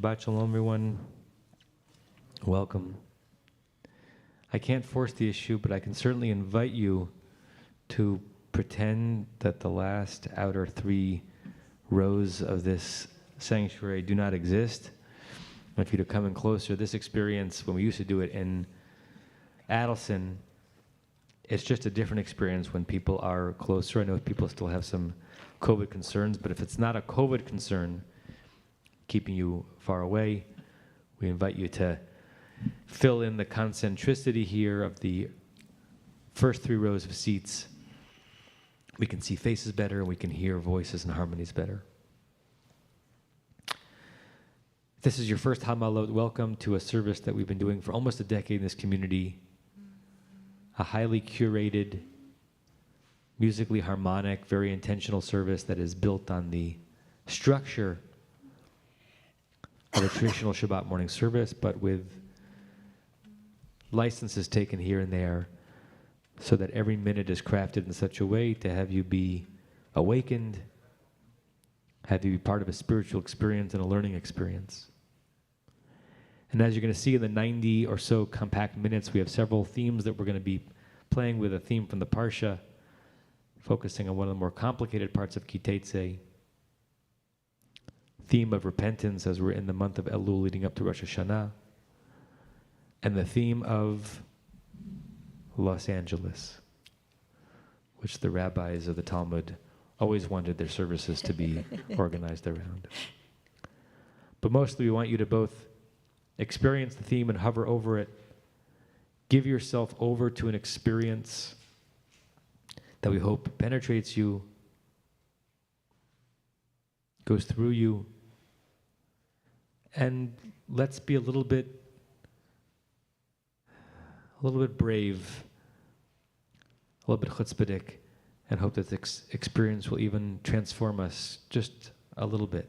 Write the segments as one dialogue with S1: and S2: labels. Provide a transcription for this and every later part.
S1: Shabbat Shalom, everyone. Welcome. I can't force the issue, but I can certainly invite you to pretend that the last outer 3 rows of this sanctuary do not exist. I want you to come in closer. This experience, when we used to do it in Adelson, it's just a different experience when people are closer. I know people still have some COVID concerns, but if it's not a COVID concern keeping you far away, we invite you to fill in the concentricity here of the first 3 rows of seats. We can see faces better, and we can hear voices and harmonies better. If this is your first Hama'alot, welcome to a service that we've been doing for almost a decade in this community. A highly curated, musically harmonic, very intentional service that is built on the structure of a traditional Shabbat morning service, but with licenses taken here and there so that every minute is crafted in such a way to have you be awakened, have you be part of a spiritual experience and a learning experience. And as you're going to see in the 90 or so compact minutes, we have several themes that we're going to be playing with. A theme from the Parsha, focusing on one of the more complicated parts of Kitetse, theme of repentance as we're in the month of Elul leading up to Rosh Hashanah, and the theme of Los Angeles, which the rabbis of the Talmud always wanted their services to be organized around. But mostly we want you to both experience the theme and hover over it. Give yourself over to an experience that we hope penetrates you, goes through you, and let's be a little bit little bit brave, a little bit chutzpahdik, and hope that this experience will even transform us just a little bit.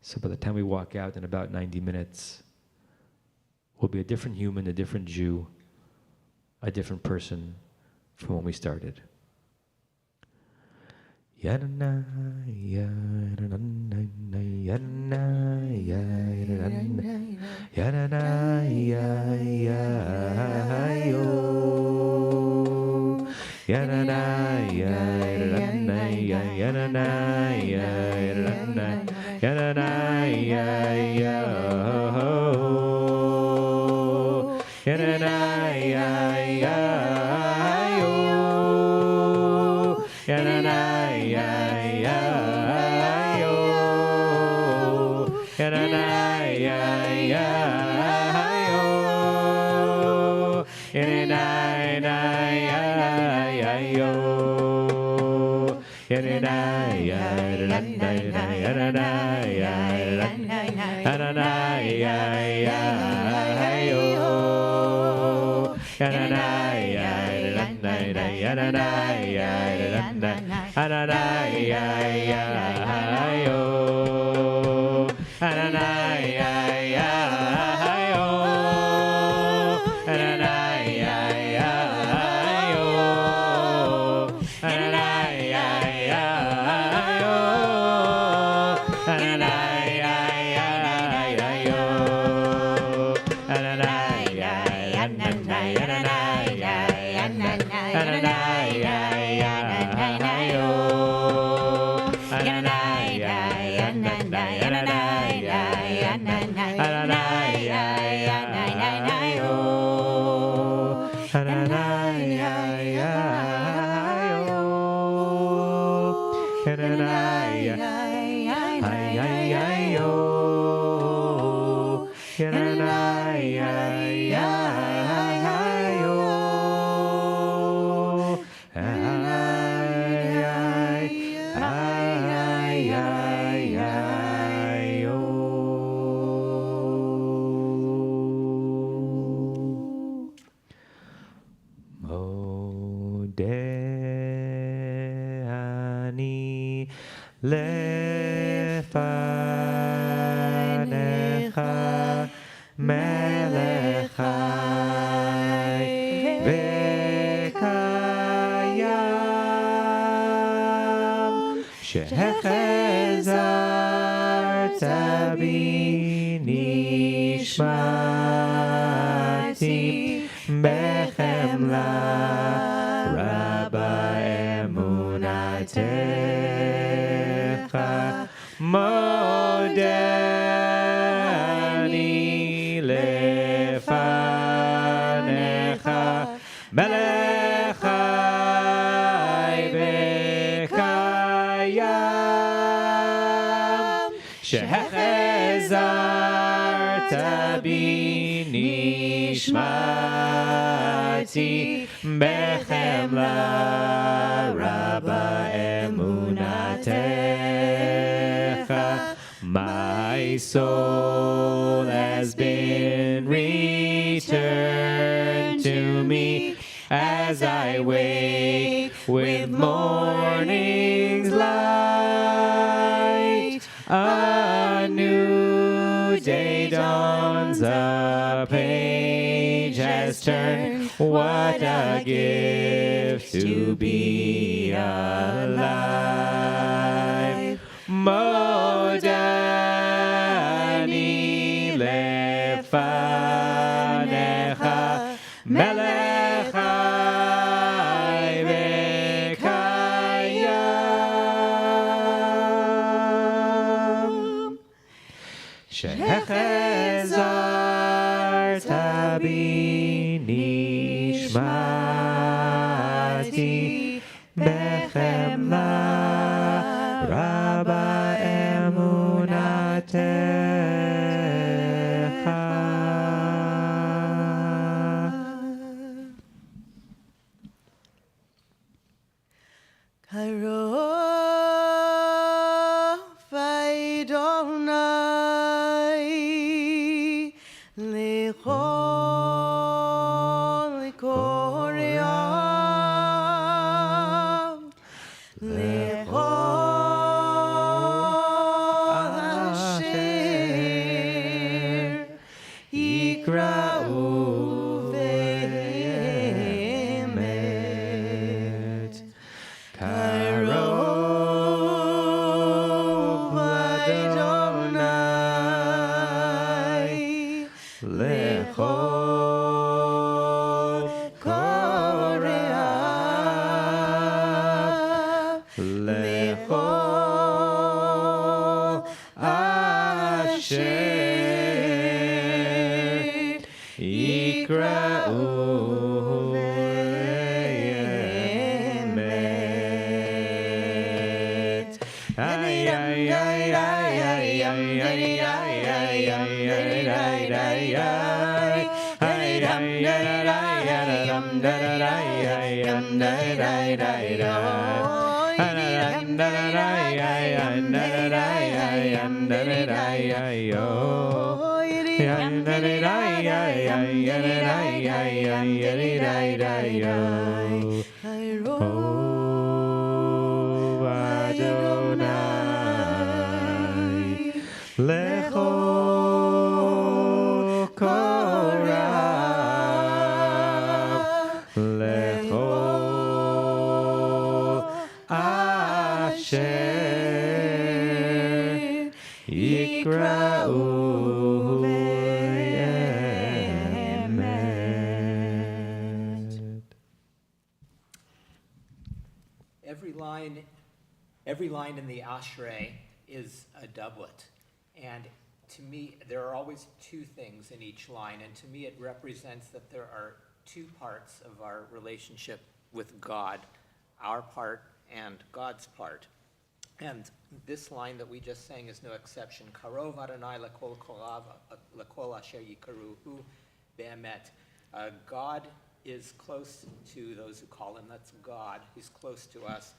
S1: So by the time we walk out in about 90 minutes, we'll be a different human, a different Jew, a different person from when we started.
S2: My soul has been returned to me as I wake with morning's light. A new day dawns, a page has turned. What a gift to be alive. Modani lefanecha melech chai v'kayam shehechezarta bi nishmati bechemla Rabba emunatecha.
S3: Karov Adonai Lechol
S2: יקראו באמת. קרוב אדוני לכל קוראיו, לכל אשר יקראו באמת. איי איי איי איי איי איי איי לכל קוראיו, לכל אשר יקראו באמת.
S3: Every line in the Ashrei is a doublet. And to me, there are always two things in each line. And to me, it represents that there are two parts of our relationship with God, our part and God's part. And this line that we just sang is no exception. Karov Adonai lekol korav lekol asher yikaruhu be'emet. God is close to those who call him. That's God. He's close to us.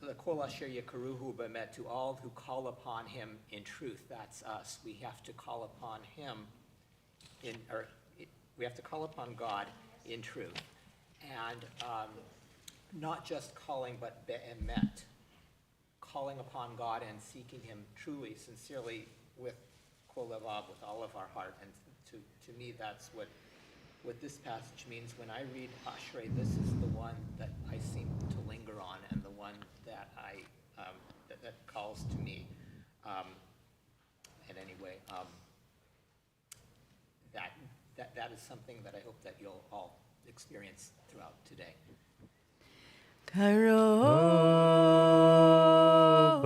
S3: Lekol asher yikaruhu be'emet, to all who call upon him in truth. That's us. We have to call upon him we have to call upon God in truth. And not just calling, but be'emet. Calling upon God and seeking him truly, sincerely, with kol levav, with all of our heart. And to me, that's what this passage means. When I read Ashrei, this is the one that I seem to linger on, and the one that that calls to me. And anyway, that is something that I hope that you'll all experience throughout today.
S2: קרוב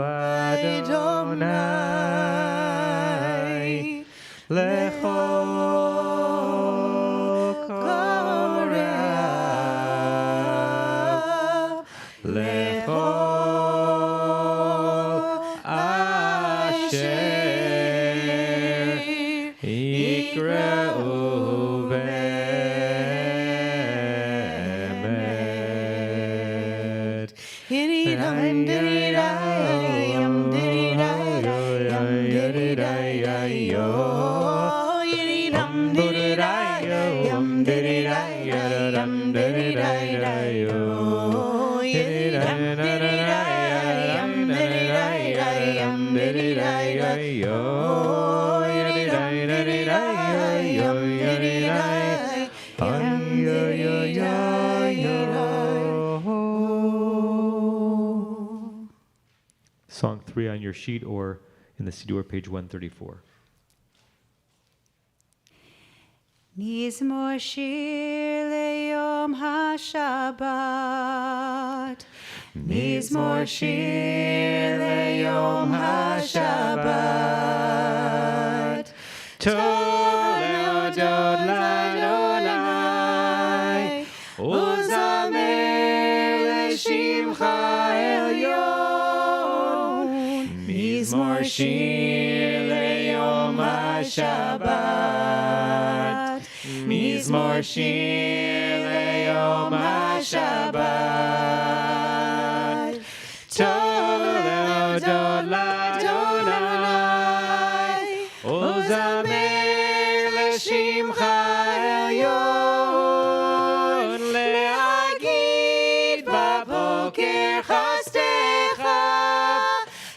S2: אדוני לכל קוראיו, לכל אשר יקראו באמת.
S1: Song 3 on your sheet or in the Siddur, page 134.
S4: מזמור שיר ליום השבת, מזמור שיר ליום השבת. טוב להודות לאדוני, וזמר לשמך עליון. מזמור שיר ליום השבת, מזמור שיר ליום השבת. טוב להודות לאדוני, וזמר לשמך עליון. להגיד בבוקר חסדך,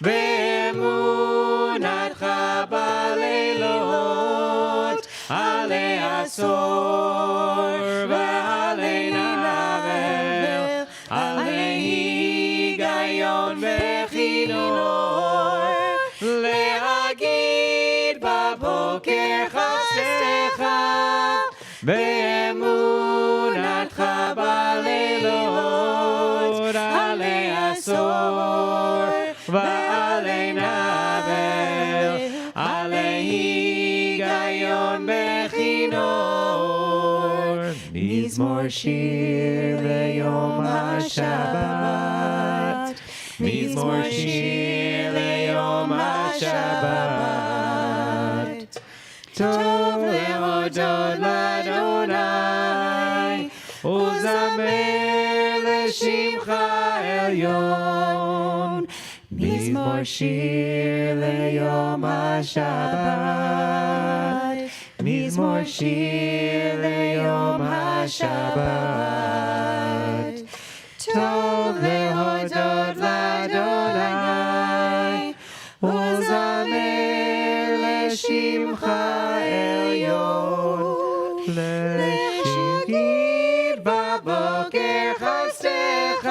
S4: ואמונתך בלילות. asor v'alei navel alei gayon v'chinor להגיד בבוקר חסדך ואמונתך בלילות עלי עשור ועלי נבל עלי היגיון בכינור מזמור שיר ליום השבת מזמור שיר ליום השבת טוב להודות לאדוני וזמר לשמך עליון מזמור שיר ליום השבת מזמור שיר ליום השבת טוב להודות לאדוני וזמר לשמך עליון להגיד בבוקר חסדך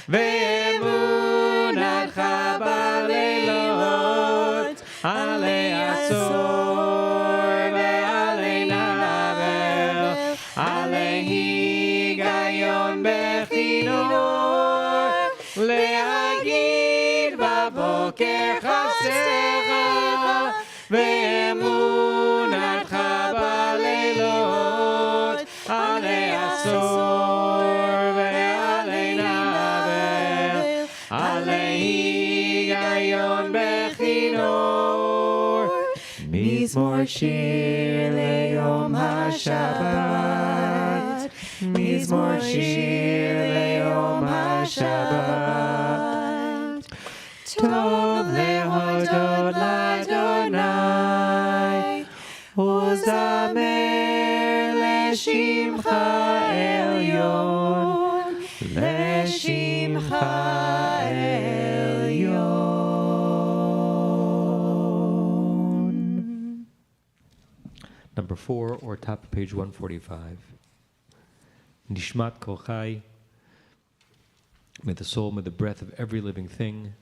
S4: ואמונתך בלילות עלי עשור ועלי נבל עלי היגיון בכינור להגיד בבוקר חסדך ואמונתך בלילות עלי עשור ועלי נבל עלי היגיון בכינור מזמור שיר ליום השבת מזמור שיר ליום השבת טוב להודות לאדוני וזמר לשמך עליון לשמך עליון.
S1: Number 4, or top of page 145. Nishmat kol chai. May the soul, may the breath of every living thing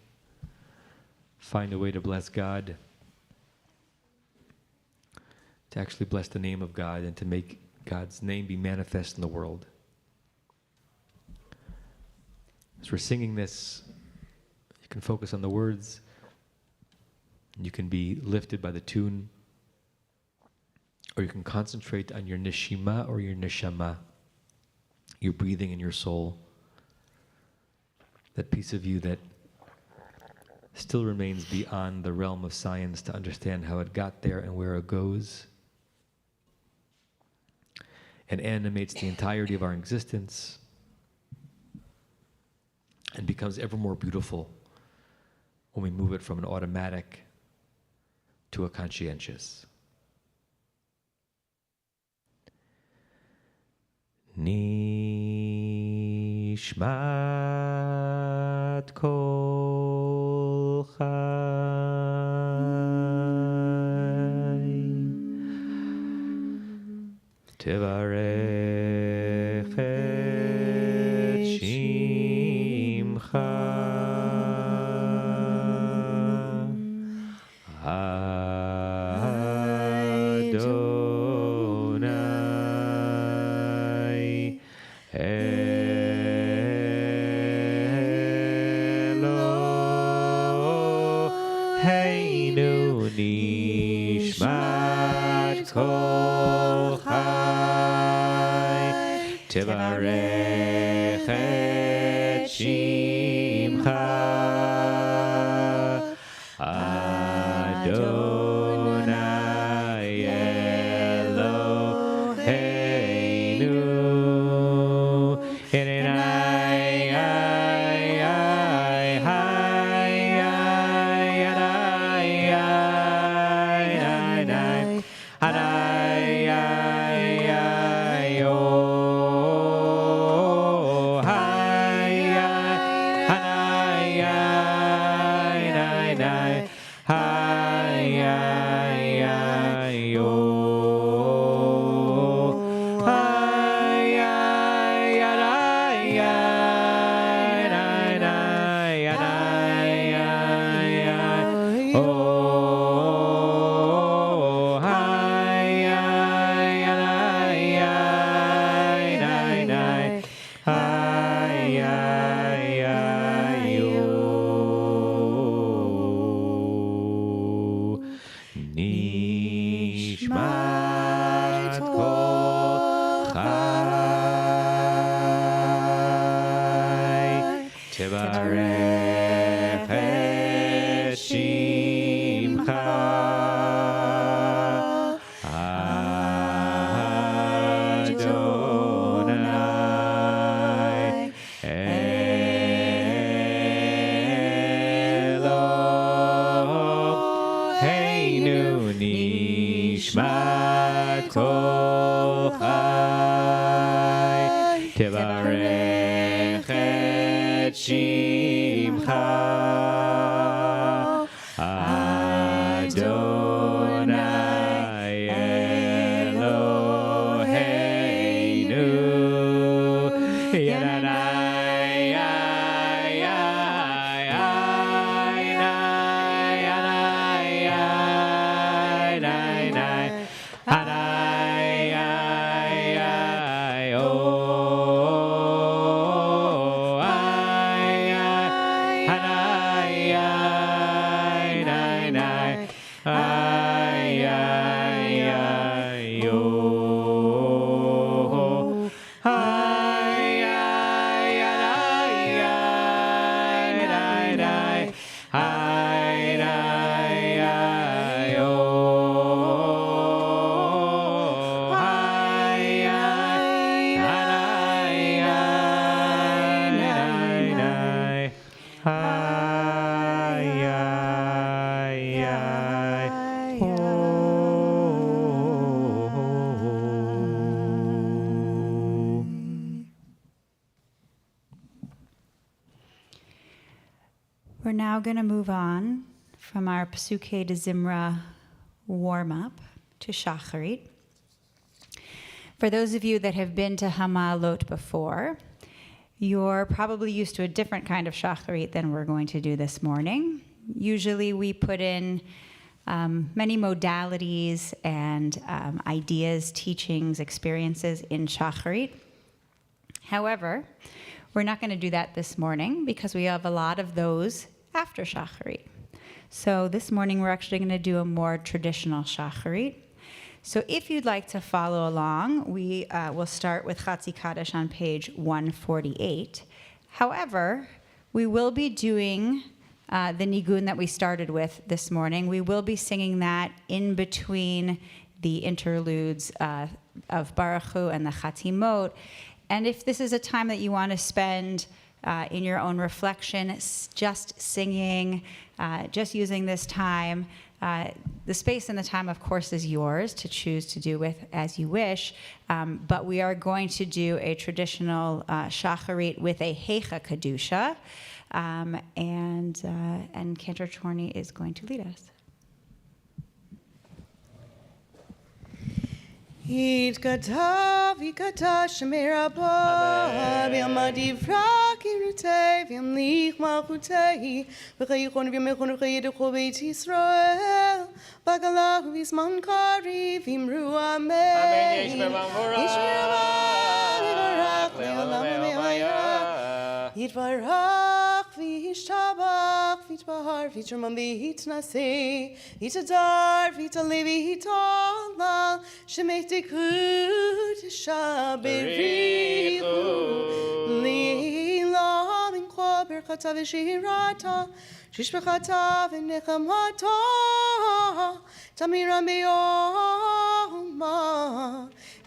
S1: find a way to bless God, to actually bless the name of God and to make God's name be manifest in the world. As we're singing this, you can focus on the words, you can be lifted by the tune, or you can concentrate on your neshima or your neshama, your breathing and your soul, that piece of you that still remains beyond the realm of science to understand how it got there and where it goes, and animates the entirety of our existence and becomes ever more beautiful when we move it from an automatic to a conscientious. Nishmat kol chai tevarech et shimcha Adonai Eloheinu nishmat kol chai tevarech et shimcha Adonai Eloheinu nishmat kol chai tevarech et shimcha Adonai Eloheinu nishmat kol chai tevarech et shimcha Adonai Eloheinu Yadai
S4: We're now going to move on from our Psuke de Zimra warm-up to Shacharit. For those of you that have been to Hama'alot before, you're probably used to a different kind of Shacharit than we're going to do this morning. Usually we put in many modalities and ideas, teachings, experiences in Shacharit. However, we're not going to do that this morning because we have a lot of those after Shacharit. So this morning we're actually going to do a more traditional Shacharit. So if you'd like to follow along, we will start with Chatzi Kaddish on page 148. However, we will be doing the nigun that we started with this morning. We will be singing that in between the interludes of Baruch Hu and the Chatimot. And if this is a time that you want to spend in your own reflection, just singing, just using this time, the space and the time, of course, is yours to choose to do with as you wish. But we are going to do a traditional shacharit with a heicha kedusha, and Cantor Chorny is going to lead us.
S2: יתכתב, יקדש שמי רבה, ויאמר דברה כרתי, וימליך מלכותי, וחיכון וימלכון וחידכו בית ישראל, בגלה ובזמן קריב, אמרו אמן. אמן ישמע ויברך לעולם ומעיה. יתברך וישתבח ויתבהר ויתרומם ויתנשא, יתהדר ויתעלה ויתעלה, שמי קודשה בריחו, לילה מן כל ברכתה ושירתה, ששבחתה ונחמתה, תמירה ביומה,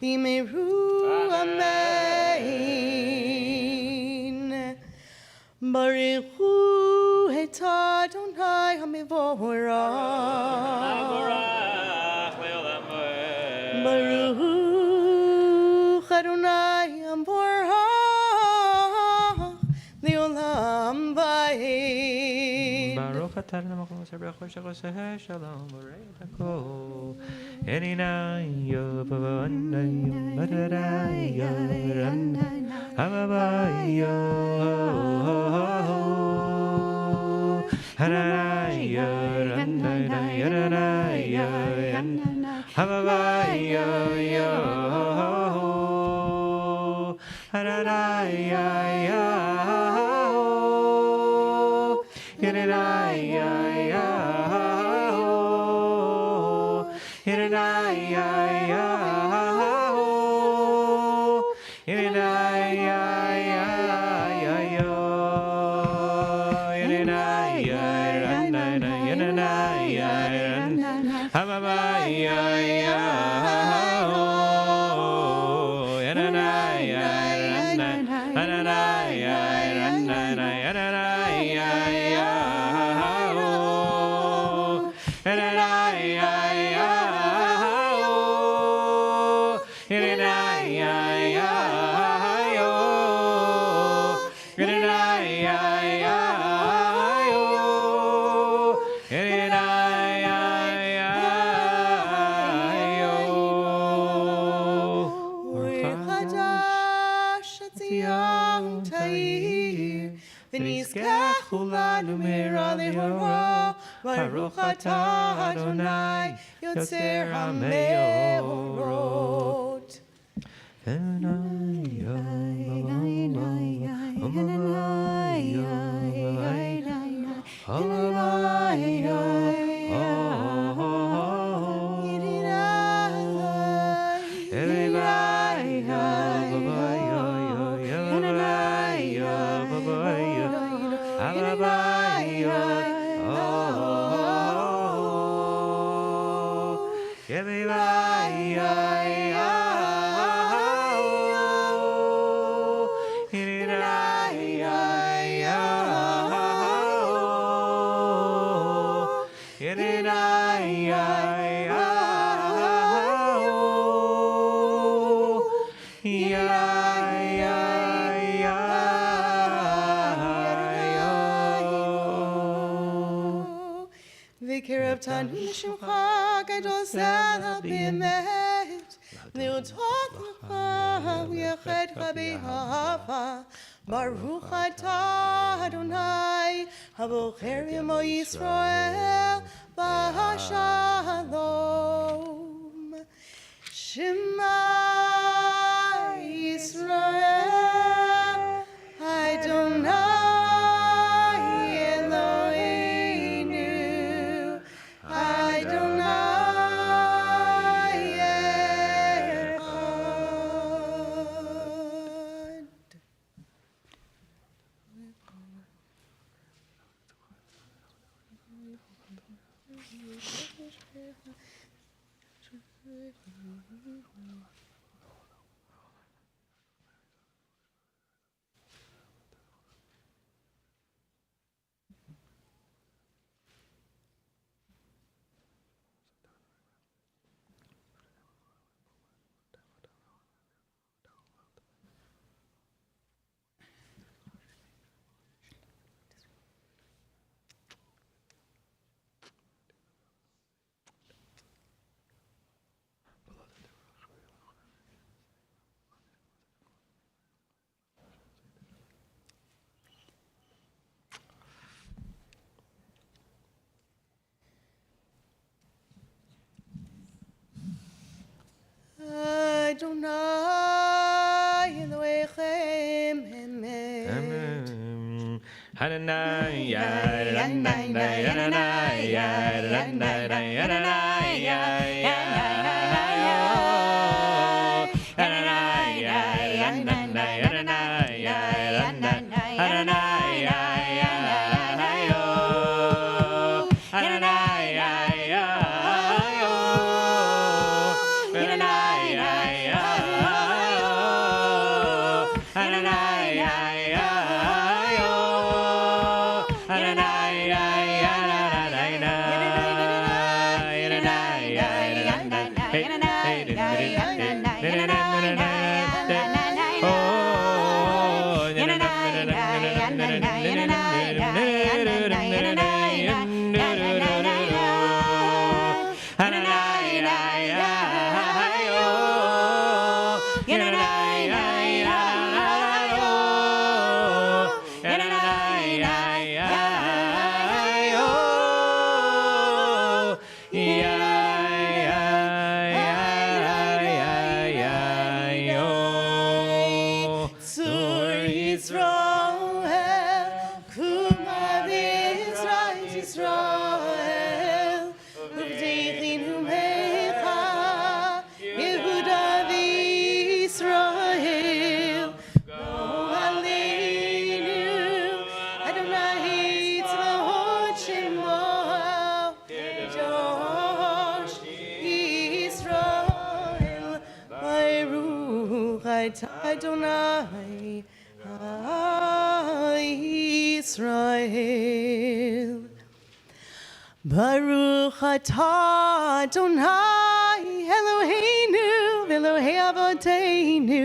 S2: במהרו אמן. ברכו את אדוני המבורך. ברוך אדוני המבורך לעולם ועד.
S1: ברוך אתה למקום אשר ברכוש עושה שלום בורא את הכל. עיניי ובעיניים בדריי רנן הבאי הרי רנן הרי הבאי הרי Baruch atah Adonai Yotzer HaMeorot. V'kirav tanu l'shimcha gadol zeh b'emet le'odot l'cha v'yachetcha b'ahava Baruch atah Adonai habocher b'mo Yisrael b'shalom Shema Yisrael Adonai Adonai Elohechem Emet. Hananiah,
S2: Adonai Israel. Baruch atah Adonai Eloheinu Elohei Avoteinu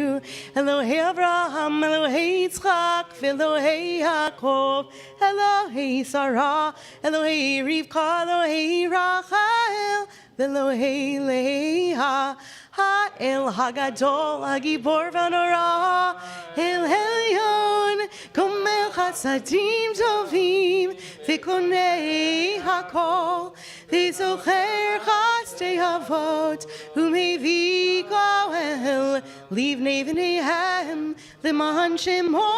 S2: Elohei Avraham Elohei Yitzchak Elohei Yaakov Elohei Sarah Elohei Rivka Elohei Rachel Elohei Leah El Hagadol Hagibor Vanora El Elyon Gomel Chasadim Tovim Vikonei Hakol Vizocher Chastei Avot Umevi Goel Livnei V'neihem L'man Shemo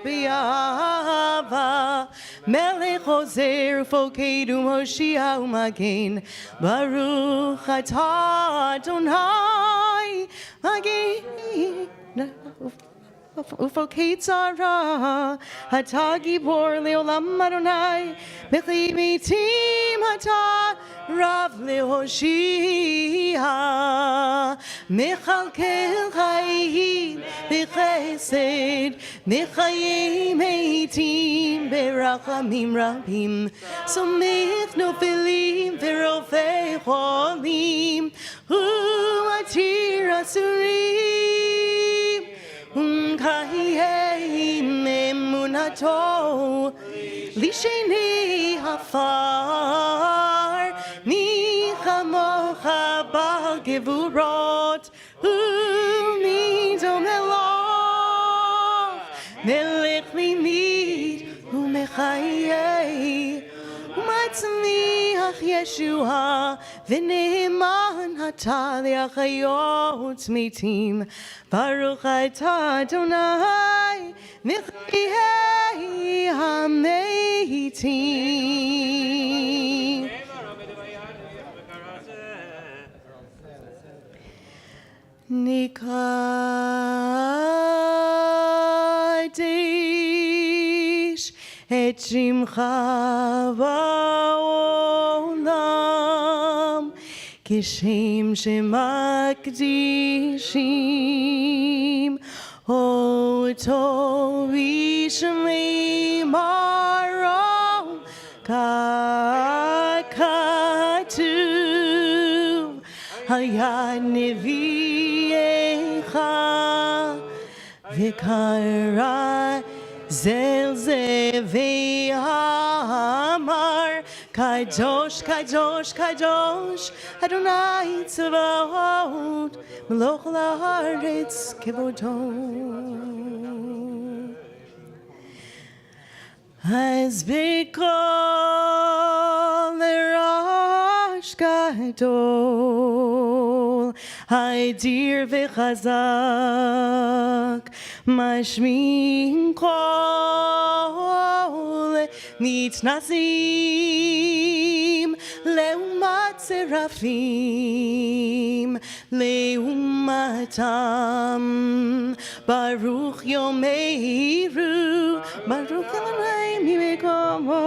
S2: B'Yava Melech Ozer Ufokedu Moshia Umagen Baruch atah Adonai Magen Ufokei Tzara Atah Gibor Leolam Adonai Bechli Mitim Atah Rav Lehoshia Mechalkel Chayim Bechesed Mechayim Eitim Berachamim Rabim Somech Nofelim Verofei Cholim Umatir Asurim Kayim Emunato Lisheni Hafar Michamocha Bal Gevurot Umidom Eloch Melech Limid Umechayei Umatzmiach Yeshua V'ne'eman Atah Le'achayot Mitim Baruch atah Adonai Michayei HaMeitim Nikadesh Et Shimcha Ba'olam Kishem Shemakdishim Oto Vishmei Marom Kakatuv Hayad Neviecha Vikara Zelze Ve'amar Kadosh, Kadosh, Kadosh Adonai Tzavaot Meloch La'aretz Kevodo Az Bikol L'Rosh Gadol Haidir V'chazak Mashmin Kol Mitnasim Leumat Serafim Leumatam Baruch Yomeiru Baruch Adonai Mimekomo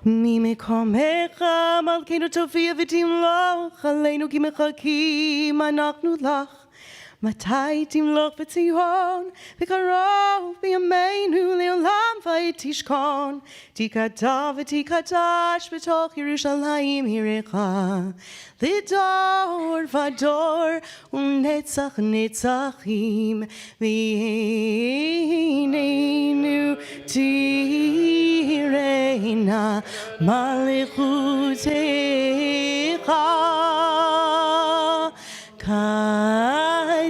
S2: Mimekomecha Malkeinu Tofia V'timloch Aleinu Ki Mechakim Anachnu Lach Matai Timloch V'tzion V'karov B'yameinu Leolam V'tishkon Tikata V'tikatash B'toch Yerushalayim Hirecha L'dor V'dor U'netzach Netzachim V'yineinu Tireina Malichutecha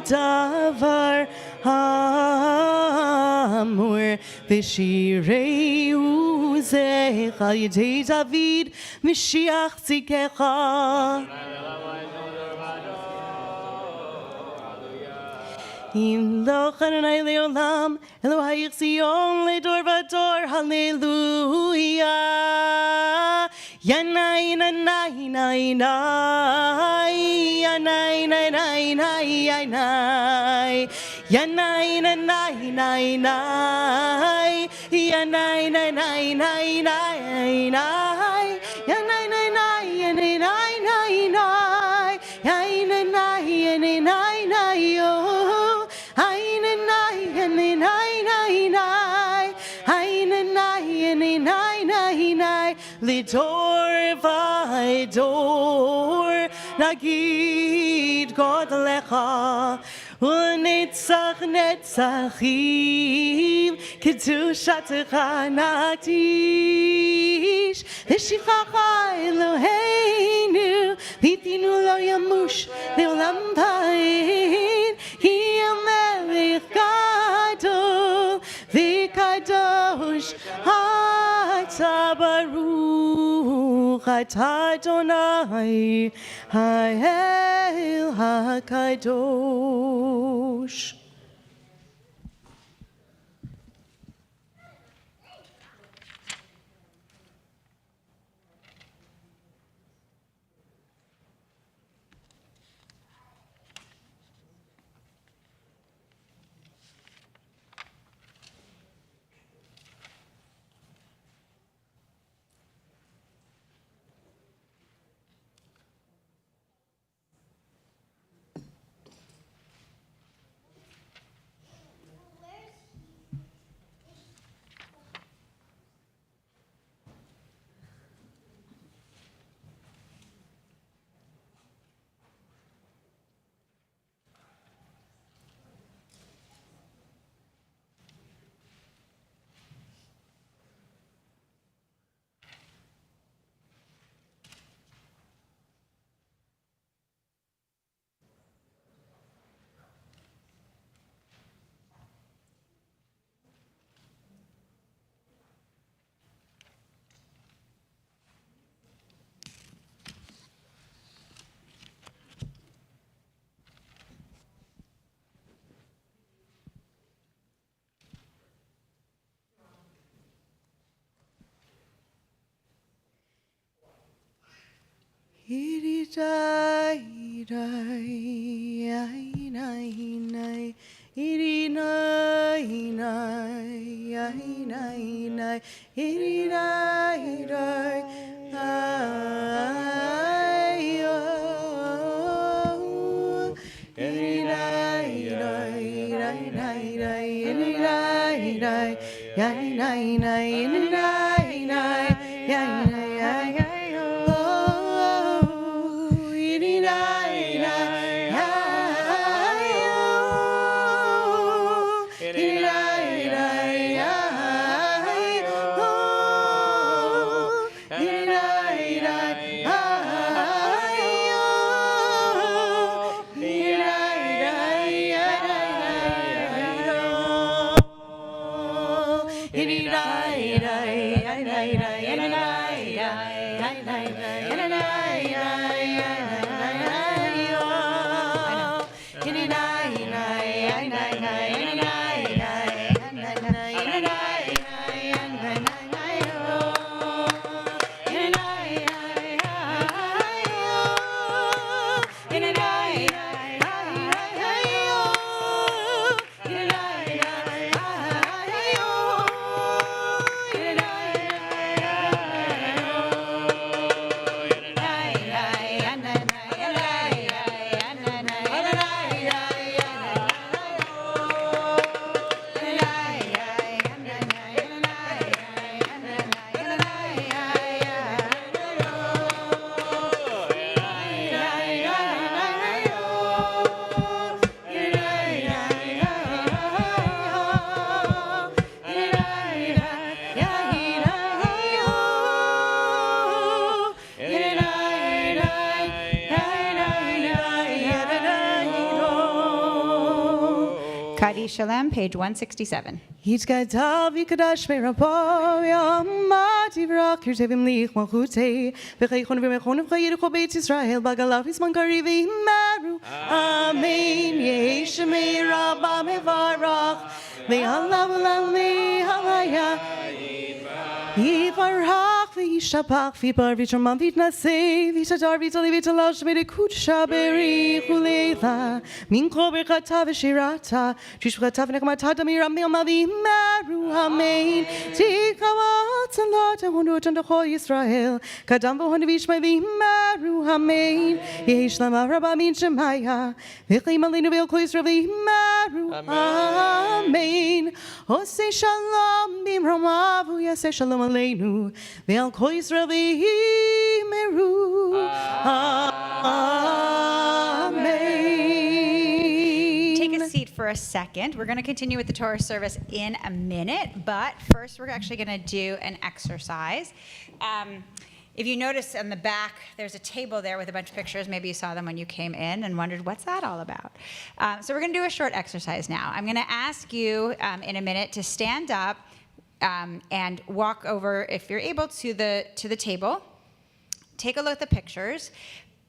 S2: Davar Hamur B'shirei Uzecha Yedei David Mishiach Tzikecha Imloch Adonai Leolam Elohai Zion Ledor Vador Hallelujah Yanai Nanai Nai Nai Yanai Nai Nai Nai Yanai Yanai Nanai Nai Nai Yanai Nai Nai Nai Nai Yanai Nai Nai Yanai Nai Nai לדור ודור נגיד גודלך ונצח נצחים קדושתך נקדיש לשבחך אלוהינו פינו לא ימוש לעולם ועד כי המלך גדול וקדוש אתה ברוך אתה אדוני האל הקדוש.
S4: Kadi Shalem, page 167.
S2: יתגדל ויקדש מרבו יעמד יברח ירתבים ליך מלכותי וחייכון ומכון וחייר כל בית ישראל בגלה וזמן קריב וימרו אמן יהי שמי רבה מברך להלה ולהליה יברך וישבח ויבר ויתרומם ויתנשא ויתהדר ויתעלה ויתהלל שמי קודשה בריך ולילה מן כל ברכתה ושירתה תשבחתה ונחמתה תמירה מלמה וימרו אמן תקוות צלות ההונות לכל ישראל קדם והון וישמע וימרו אמן יהי שלמה רבה מן שמיה וכלים עלינו ואל כל ישראל וימרו אמן עושה שלום במרומיו ויעשה שלום עלינו ואל al kol Yisrael v'yimeru. Amen.
S4: Take a seat for a second. We're going to continue with the Torah service in a minute, but first we're actually going to do an exercise. If you notice on the back, there's a table there with a bunch of pictures. Maybe you saw them when you came in and wondered, what's that all about? So we're going to do a short exercise now. I'm going to ask you in a minute to stand up and walk over, if you're able, to the table. Take a look at the pictures.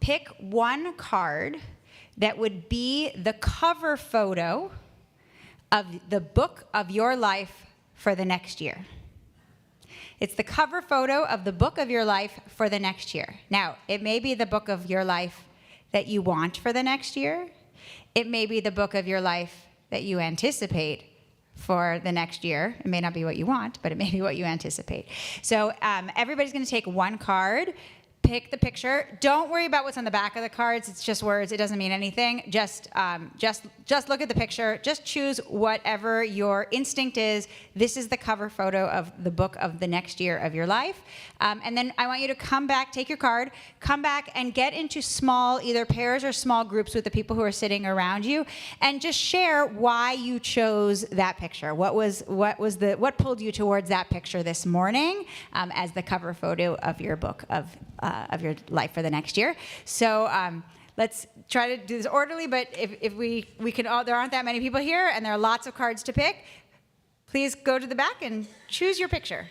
S4: Pick one card that would be the cover photo of the book of your life for the next year. It's the cover photo of the book of your life for the next year. Now, it may be the book of your life that you want for the next year. It may be the book of your life that you anticipate for the next year. It may not be what you want, but it may be what you anticipate. So everybody's going to take one card. Pick the picture. Don't worry about what's on the back of the cards. It's just words. It doesn't mean anything. Just look at the picture. Just choose whatever your instinct is. This is the cover photo of the book of the next year of your life. And then I want you to come back, take your card, come back and get into small, either pairs or small groups with the people who are sitting around you, and just share why you chose that picture. What pulled you towards that picture this morning as the cover photo of your book of your life for the next year. So let's try to do this orderly, but if we can all, there aren't that many people here and there are lots of cards to pick, please go to the back and choose your picture.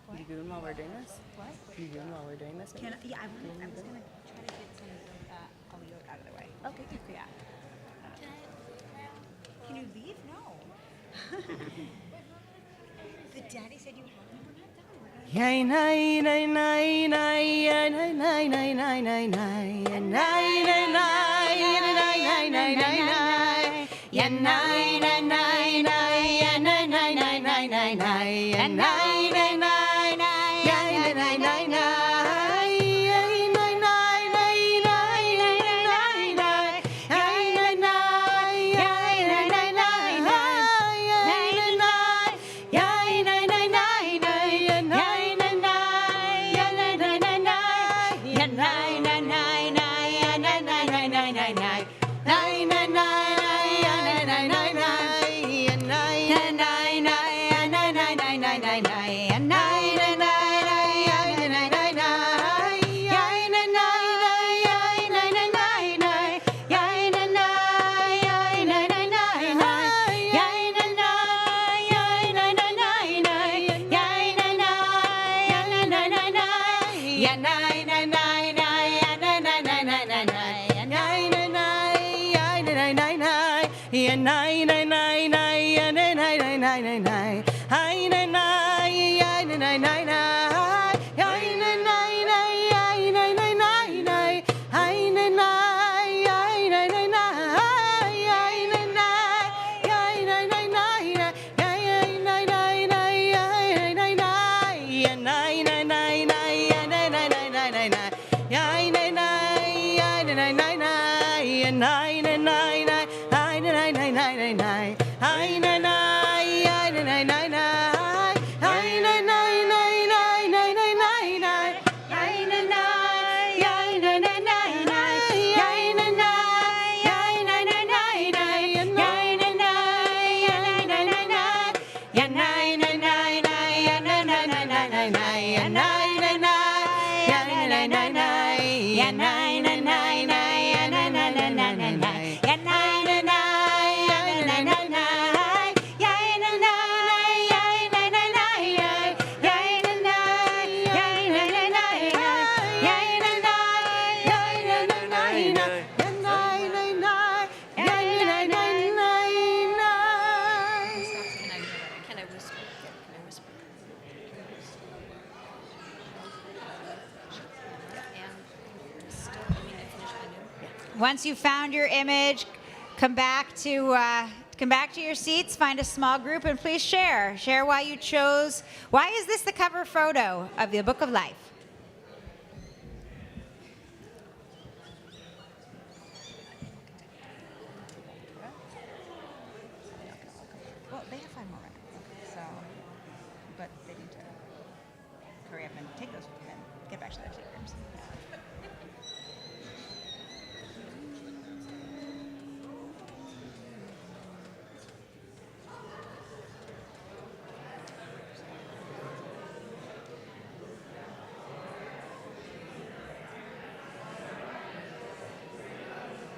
S2: Can you do them while we're doing this? What? Can you do them while we're doing this?
S4: I was going to try to get some Hama'alot out of the way.
S2: Okay.
S4: Yeah. Can you leave? No. The daddy said you have to.
S2: Yay, nay, nay, nay, nay, nay, nay, nay, nay, nay, nay, nay, nay, nay, nay, nay, nay, nay, nay. Ya nay, nay, nay, nay, ya nay, nay, nay, nay, nay, nay, ya nay, nay, nay, ya nay, nay, nay, nay, ya nay, nay, nay, nay, ya nay, nay, nay, ya nay, nay, nay, ya nay, nay, nay, ya nay, nay, nay, ya nay, nay, nay, ya nay, nay, nay, ya nay, nay, nay, ya nay, nay, nay, ya nay, nay, nay, ya nay, nay, nay, ya nay, nay, nay, ya nay, nay, nay, ya nay, nay, nay, ya nay, nay, nay,
S4: Once you've found your image, come back to your seats, find a small group, and please share. Share why you chose. Why is this the cover photo of the Book of Life? 5 more minutes. So, but they need to hurry up and take those and get back to their rooms.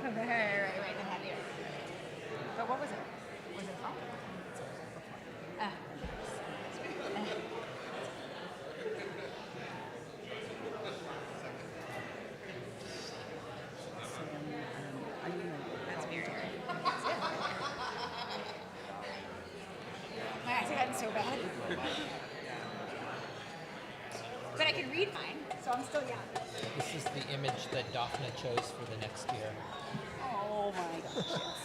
S4: Right. They had it. But what was it? Was it phone? That's weird. My eyes have gotten so bad. But I can read mine, so I'm still young.
S3: This is the image that Daphne chose for the next year.
S4: Oh my gosh, yes.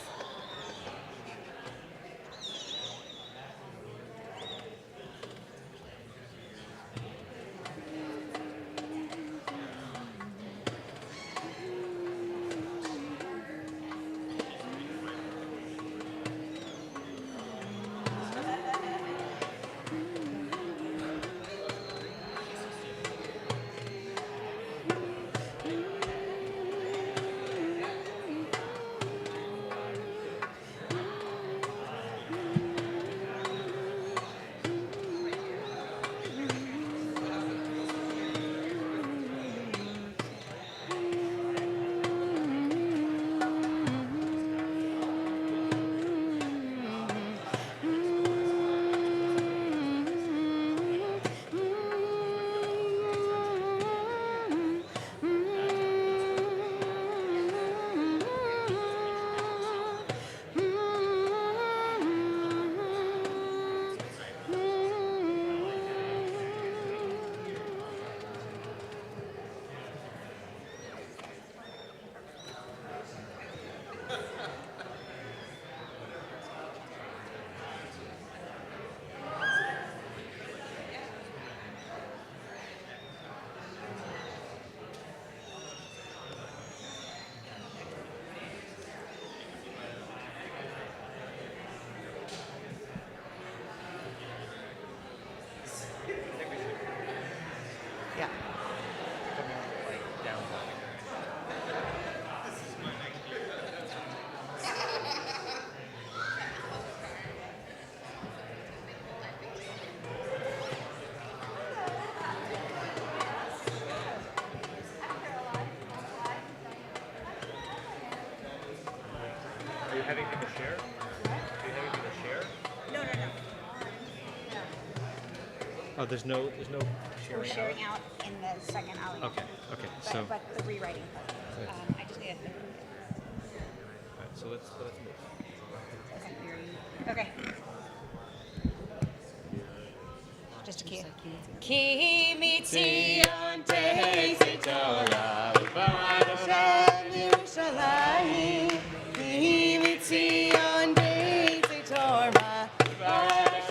S2: Yeah.
S1: Are you having people share? Are you having people share?
S4: No.
S1: Oh, there's no sharing.
S4: We're sharing out in the second alley.
S1: Okay. So
S4: But the rewriting part. I just need to.
S1: so let's move.
S4: Okay. Just a key. Kimitzi on Daisy Torah,
S2: Yerushalayim, Kimitzi on Daisy Torah, Yerushalayim.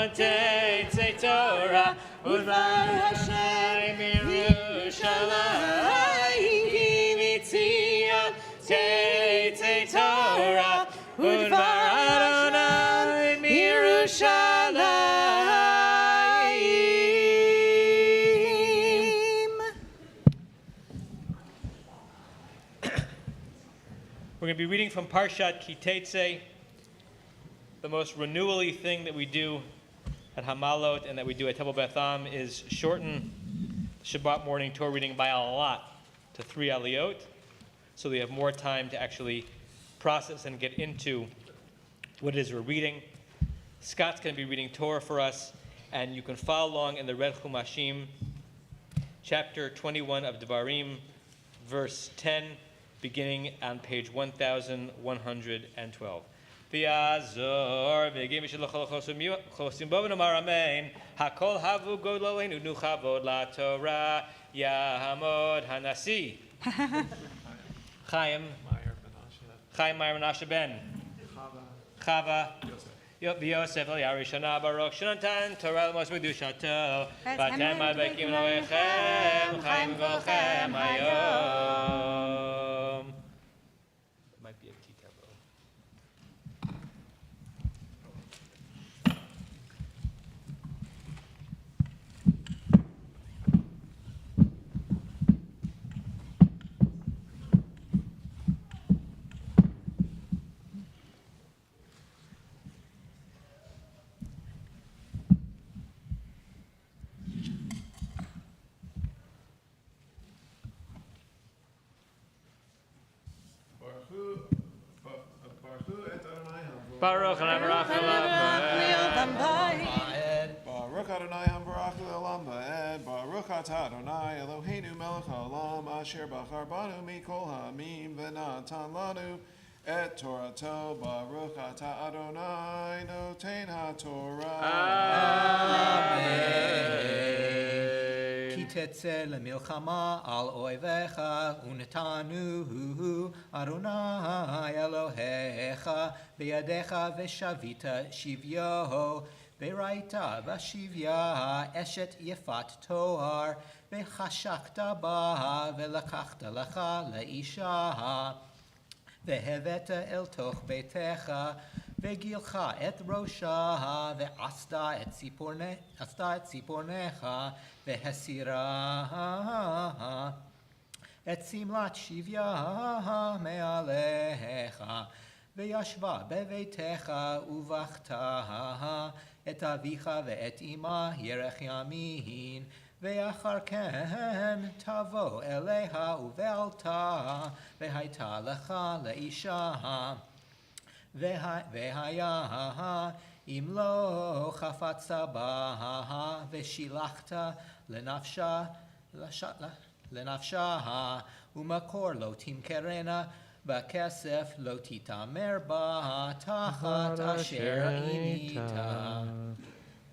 S1: Tetzei Torah Udvar Hashem Yerushalayim Ki Mitzion Tetzei Torah Udvar Adonai Yerushalayim. We're going to be reading from Parshat Ki Tetzei. The most renewally thing that we do at Hama'alot and that we do at Temple Beth Am is shorten the Shabbat morning Torah reading by a lot to 3 aliyot, so we have more time to actually process and get into what it is we're reading. Scott's going to be reading Torah for us, and you can follow along in the Red Chumashim, chapter 21 of Devarim, verse 10, beginning on page 1112. V'yazor v'gim yishel l'chol chosim bo v'nomar amen. Hakol havu godolenu nu chavod la Torah Yahamod Hanasi. Chaim Meyer Menashe ben Chava V'Yosef El Yarishana Baruch Shonatan Torah L'mos V'Kedushato V'atem Adbekim Loechem Chaim V'Olchem Hayom. Might be a T-tab. Baruch Adonai
S5: Baruch Adonai Hamvarach Le'olam Va'ed Baruch Atah Adonai Eloheinu Melech Haolam Asher Bachar Banu Mikol Ha'amim V'natan Lanu Et Torato Baruch Atah Adonai Noten HaTorah.
S3: Ki tetzeh lemilchama al oivecha unetanu Adonai Elohecha beyadecha v'shavita shivyo v'raita v'shivya eshet yefat toar v'chashakta ba v'lakachta lecha leisha v'heveta el toch beitecha v'gilcha et rosha v'asta et tzipornecha v'hesira et simlat shivya me'alecha v'yashva beveitecha uvachta et avicha ve'et ima yerech yamin ve'achar ken tavo eleha uve'alta ve'haita lecha leisha ve'haya im lo chafatza ba ve'shilachta lenafsha umakor lo timkerena Bakesef lo titamer ba tachat asher inita.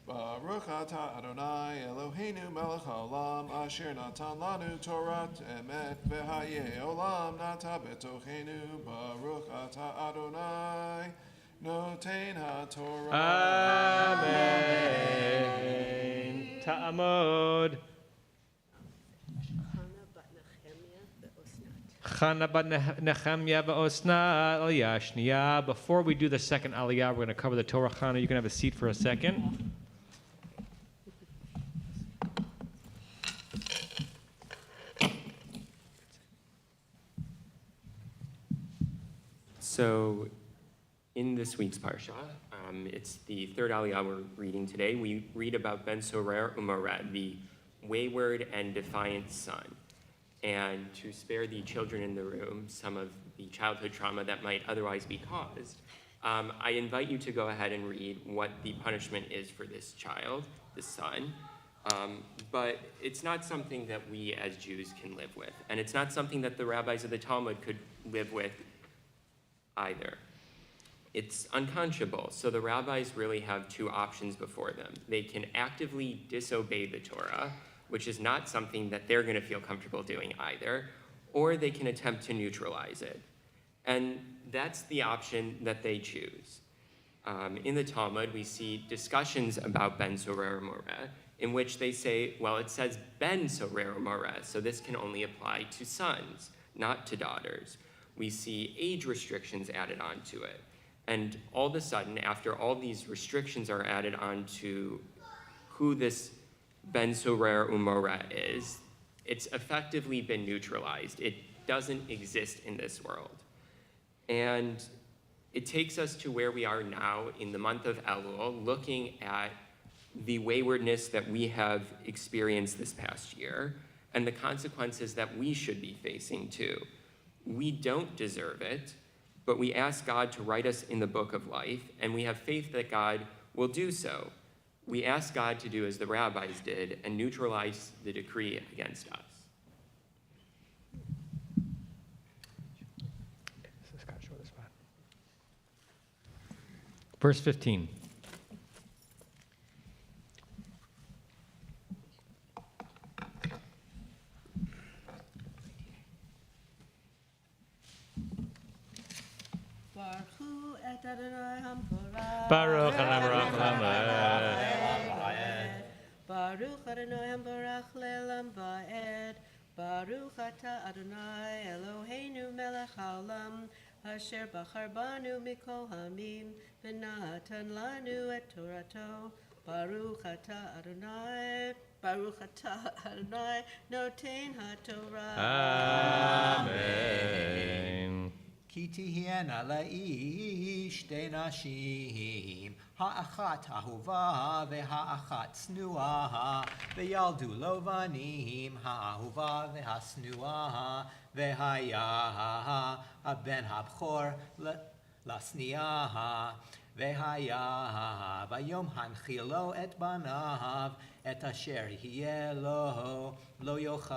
S5: Baruch Atah Adonai Eloheinu Melech Haolam Asher Natan Lanu Torat Emet V'Hayei Olam Nata Betochenu Baruch Atah Adonai Noten HaTorah.
S1: Amen. Ta'amod. Chana bat Nechemya v'Osnat Aliyah Shniya. Before we do the second Aliyah, we're going to cover the Torah Chana. You can have a seat for a second.
S6: So, in this week's Parsha, it's the third Aliyah we're reading today. We read about Ben Sorer Umared, the wayward and defiant son. And to spare the children in the room some of the childhood trauma that might otherwise be caused, I invite you to go ahead and read what the punishment is for this child, this son. But it's not something that we as Jews can live with. And it's not something that the rabbis of the Talmud could live with either. It's unconscionable. So the rabbis really have two options before them. They can actively disobey the Torah, which is not something that they're going to feel comfortable doing either, or they can attempt to neutralize it. And that's the option that they choose. In the Talmud, we see discussions about Ben Sorer Moreh, in which they say, well, it says Ben Sorer Moreh, so this can only apply to sons, not to daughters. We see age restrictions added onto it. And all of a sudden, after all these restrictions are added onto who this Ben Sorer Umoreh is, it's effectively been neutralized. It doesn't exist in this world. And it takes us to where we are now in the month of Elul, looking at the waywardness that we have experienced this past year and the consequences that we should be facing too. We don't deserve it, but we ask God to write us in the book of life, and we have faith that God will do so. We ask God to do as the rabbis did and neutralize the decree against us.
S1: Verse 15. Baruch Adonai
S2: Baruch Adonai Barach Le'olam Va'ed. Baruch Ata Adonai Eloheinu Melech Haolam Asher Bachar Banu Mikol Hamim V'natan Lanu Et Torato. Baruch Ata Adonai Noten HaTorah.
S1: Amen.
S3: כי תהיינה לאיש שתי נשים, האחת אהובה והאחת שנואה, וילדו לו בנים, האהובה והשנואה, והיה הבן הבכור לשניאה, והיה ביום הנחילו את בניו, את אשר יהיה לו לא יאכל.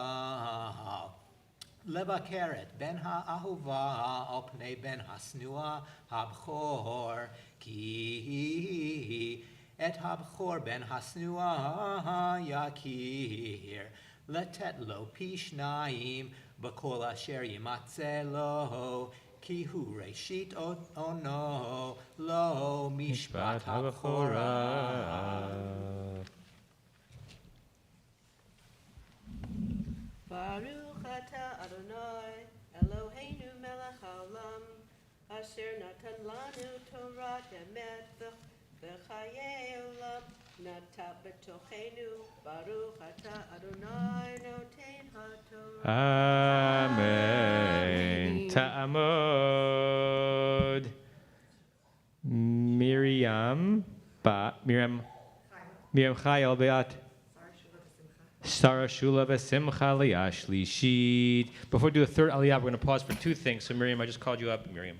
S3: לבקר את בן האהובה על פני בן השנואה הבכור, כי את הבכור בן השנואה יכיר, לתת לו פי שניים בכל אשר ימצא לו, כי הוא ראשית אונו, לא משפט הבכורה.
S2: Baruch Ata Adonai Eloheinu Melech Haolam Asher Natan Lanu Torah Emet V'chayei Olam Nata B'tochenu Baruch Ata Adonai Noten HaTorah.
S1: Amen. Ta'amod. Miriam Chayil Beat. Sarah Shula V'simcha Liyash Lishit. Before we do the third aliyah, we're going to pause for two things. So Miriam, I just called you up. Miriam,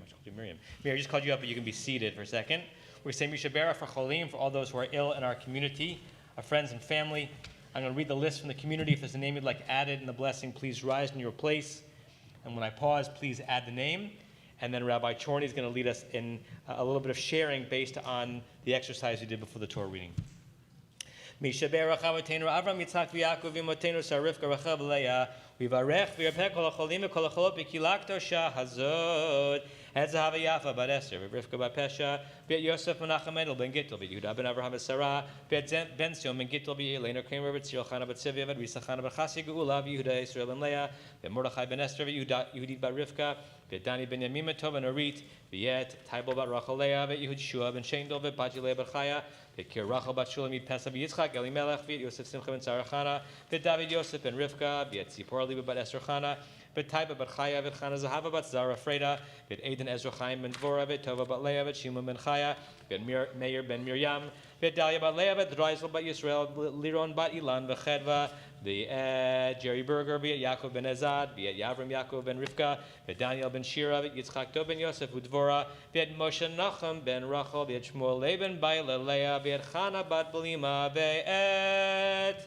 S1: I just called you up, but you can be seated for a second. We're saying Mishabera for Cholim, for all those who are ill in our community, our friends and family. I'm going to read the list from the community. If there's a name you'd like added in the blessing, please rise in your place. And when I pause, please add the name. And then Rabbi Chorny is going to lead us in a little bit of sharing based on the exercise we did before the Torah reading. Mishabera Chavotenu Avram Yitzhak V'Yakov V'Imotenu Sarivka Rachel V'Leah V'Yivarech V'Yirpeh Kol HaCholim V'Kol HaCholot B'Kilak Tosha Hazod Et Zahava Yafa Bat Esther V'Rivka Bat Pesha V'Et Yosef Menachem Edel Ben Gittel V'Yehuda Ben Avraham V'Sarah V'Et Ben Sion Ben Gittel V'Elena Kramer V'Tzil Chana Bat Sivya V'Risa Chana Bat Chasi Geula V'Yehuda Yisrael Ben Leah V'Et Mordechai Ben Esther V'Yehudit Bat Rivka V'Et Dani Ben Yamima Tov Ben Arit V'Yet Taibel Bat Rachel Leah V'Yehud Shua Ben Shendel V'Bat Yilei Bat Chaya V'Kir Rachel Bat Shulamit Pesa V'Yitzchak Elimelech V'Et Yosef Simcha Ben Sarah Chana V'Et David Yosef Ben Rivka V'Et Tzipor Liba Bat Esther Chana V'Et Taiba Bat Chaya V'Et Chana Zahava Bat Zara Freda V'Et Eden Ezra Chaim Ben Dvorah V'Et Tova Bat Leah V'Et Shimon Ben Chaya V'Et Meir Ben Miriam V'Et Dalia Bat Leah V'Et Dreisel Bat Yisrael Liron Bat Ilan V'Chedva V'Et Jerry Berger V'Et Yaakov Ben Ezad V'Et Yavram Yaakov Ben Rivka V'Et Daniel Ben Shira V'Et Yitzchak Tov Ben Yosef V'Dvorah V'Et Moshe Nachum Ben Rachel V'Et Shmuel Leben Baila Leah V'Et Chana Bat Belima V'Et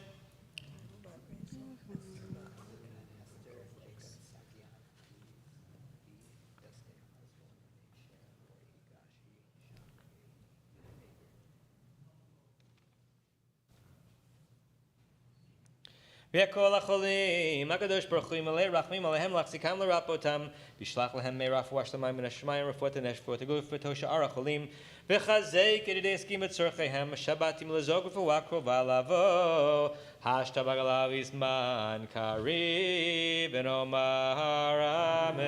S1: V'Kol HaCholim, HaKadosh Baruch Hu Yimalei Rachmim Alehem Lachzikam L'Rapotam V'Shlach Lehem Mei Rafuah Shlemayim Min HaShemayim Refuat HaNefesh Refuat HaGuf V'Tosha Ara Cholim וחזק ידידי הסכים את צורכיהם, שבתים לזוג ורפואה קרובה לבוא, השתבח עליו זמן קריב, ונאמר אמן.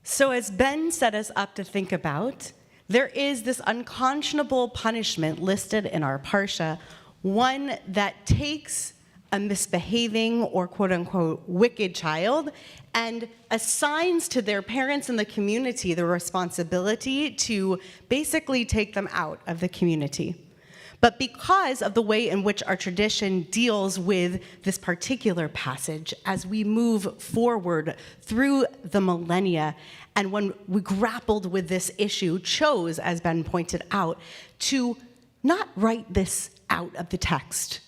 S2: So as Ben set us up to think about, there is this unconscionable punishment listed in our parsha, one that takes a misbehaving or quote-unquote wicked child and assigns to their parents in the community the responsibility to basically take them out of the community. But because of the way in which our tradition deals with this particular passage, as we move forward through the millennia, and when we grappled with this issue, chose, as Ben pointed out, to not write this out of the text,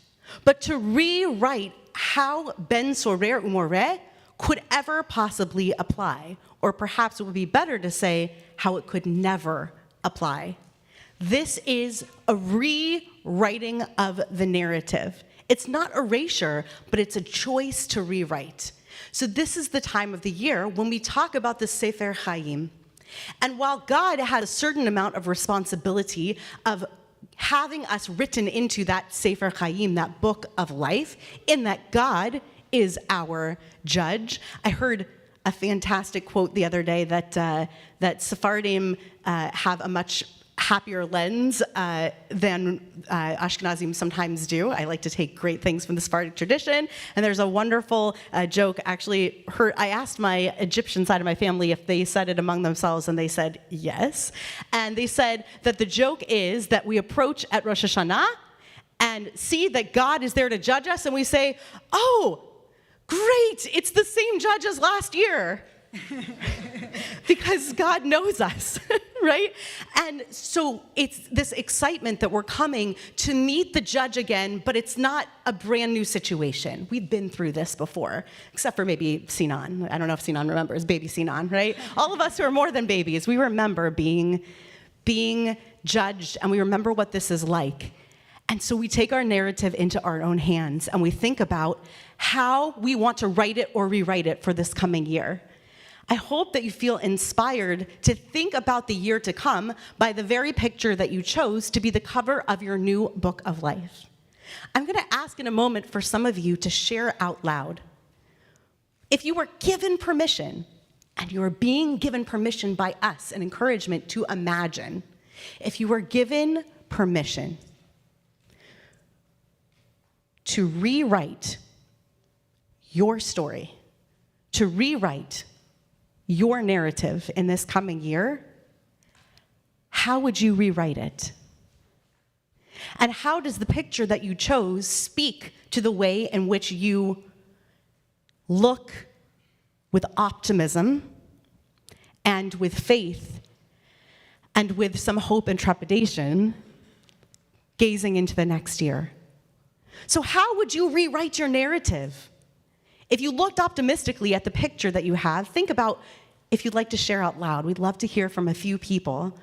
S2: but to rewrite how Ben Sorer Umoreh could ever possibly apply, or perhaps it would be better to say how it could never apply. This is a rewriting of the narrative. It's not erasure, but it's a choice to rewrite. So this is the time of the year when we talk about the Sefer Chaim. And while God had a certain amount of responsibility of having us written into that Sefer Chaim, that book of life, in that God is our judge. I heard a fantastic quote the other day that Sephardim have a much happier lens than Ashkenazim sometimes do. I like to take great things from the Sephardic tradition. And there's a wonderful joke. Actually, I asked my Egyptian side of my family if they said it among themselves, and they said yes. And they said that the joke is that we approach at Rosh Hashanah and see that God is there to judge us, and we say, oh, great, it's the same judge as last year. Because God knows us, right? And so it's this excitement that we're coming to meet the judge again, but it's not a brand new situation. We've been through this before, except for maybe Sinan. I don't know if Sinan remembers, baby Sinan, right? All of us who are more than babies, we remember being judged, and we remember what this is like. And so we take our narrative into our own hands, and we think about how we want to write it or rewrite it for this coming year. I hope that you feel inspired to think about the year to come by the very picture that you chose to be the cover of your new book of life. I'm going to ask in a moment for some of you to share out loud. If you were given permission, and you are being given permission by us, an encouragement to imagine, if you were given permission to rewrite your story, to rewrite your narrative in this coming year, how would you rewrite it? And how does the picture that you chose speak to the way in which you look with optimism and with faith and with some hope and trepidation gazing into the next year? So how would you rewrite your narrative? If you looked optimistically at the picture that you have, think about if you'd like to share out loud. We'd love to hear from a few people.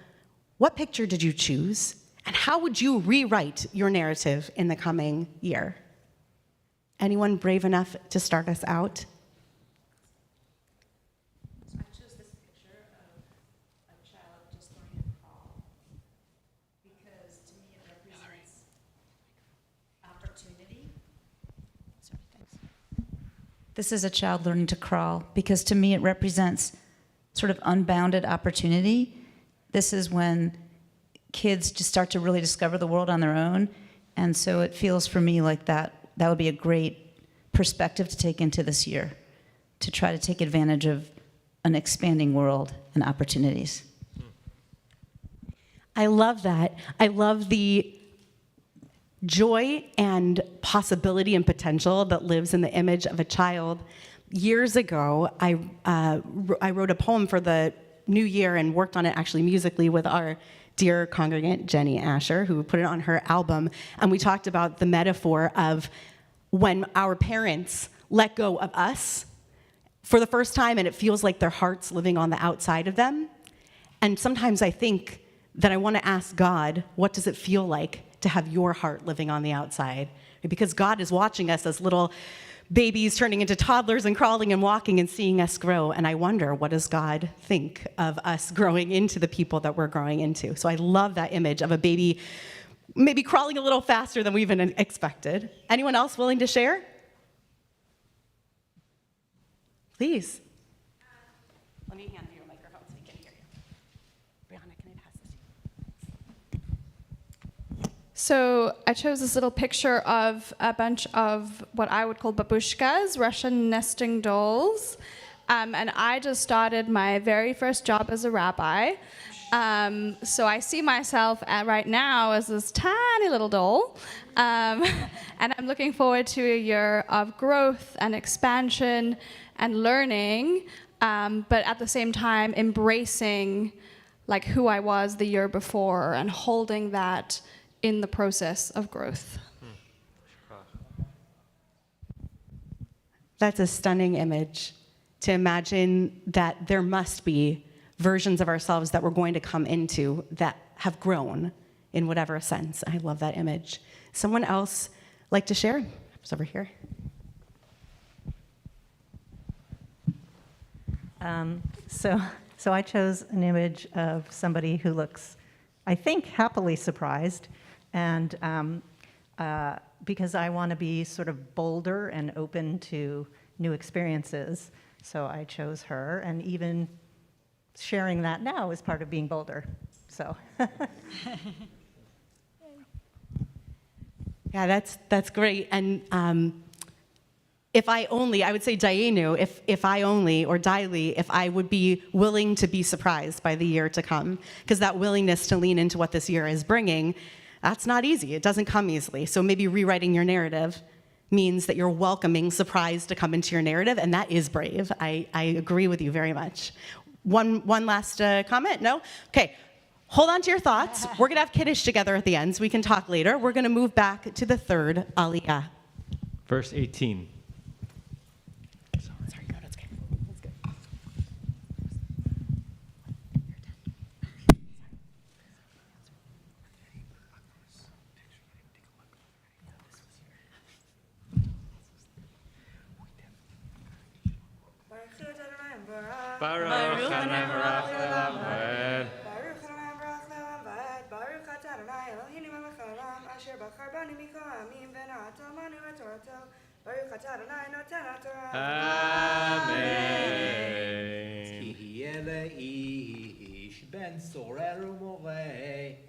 S2: What picture did you choose? And how would you rewrite your narrative in the coming year? Anyone brave enough to start us out?
S4: I chose this picture of a child just learning to crawl because to me it represents opportunity. Sorry, thanks. This is a child learning to crawl because to me it represents sort of unbounded opportunity. This is when kids just start to really discover the world on their own. And so it feels for me like that would be a great perspective to take into this year, to try to take advantage of an expanding world and opportunities.
S2: I love that. I love the joy and possibility and potential that lives in the image of a child. Years ago, I wrote a poem for the new year and worked on it actually musically with our dear congregant, Jenny Asher, who put it on her album. And we talked about the metaphor of when our parents let go of us for the first time and it feels like their heart's living on the outside of them. And sometimes I think that I want to ask God, what does it feel like to have your heart living on the outside? Because God is watching us as little babies turning into toddlers and crawling and walking and seeing us grow. And I wonder, what does God think of us growing into the people that we're growing into? So I love that image of a baby maybe crawling a little faster than we even expected. Anyone else willing to share? Please. Let me hand you a microphone so you can hear you. Brianna, can I pass this to you?
S7: So I chose this little picture of a bunch of what I would call babushkas, Russian nesting dolls. And I just started my very first job as a rabbi. So I see myself right now as this tiny little doll. And I'm looking forward to a year of growth and expansion and learning, but at the same time embracing like who I was the year before and holding that in the process of growth.
S2: That's a stunning image, to imagine that there must be versions of ourselves that we're going to come into that have grown in whatever sense. I love that image. Someone else like to share? It's over here.
S8: So I chose an image of somebody who looks, I think, happily surprised, and because I want to be sort of bolder and open to new experiences, so I chose her, and even sharing that now is part of being bolder. So.
S2: Yeah, that's great. And if I only, I would say Dayenu, if I only, or Daily, if I would be willing to be surprised by the year to come, because that willingness to lean into what this year is bringing, that's not easy. It doesn't come easily. So maybe rewriting your narrative means that you're welcoming surprise to come into your narrative, and that is brave. I agree with you very much. One last comment? No? Okay. Hold on to your thoughts. We're going to have Kiddush together at the end, so we can talk later. We're going to move back to the third Aliyah.
S1: Verse 18.
S2: Sorry, no, that's okay. That's good.
S1: Baruch Adonai Baruch Le'olam.
S9: Baruch atah Adonai Eloheinu melech haolam asher bachar banu mikol ha'amim v'na'atamanu v'torato. Baruch atah Adonai noten ha'torah.
S1: Amen.
S3: Ki לאיש בן סורר ומורה,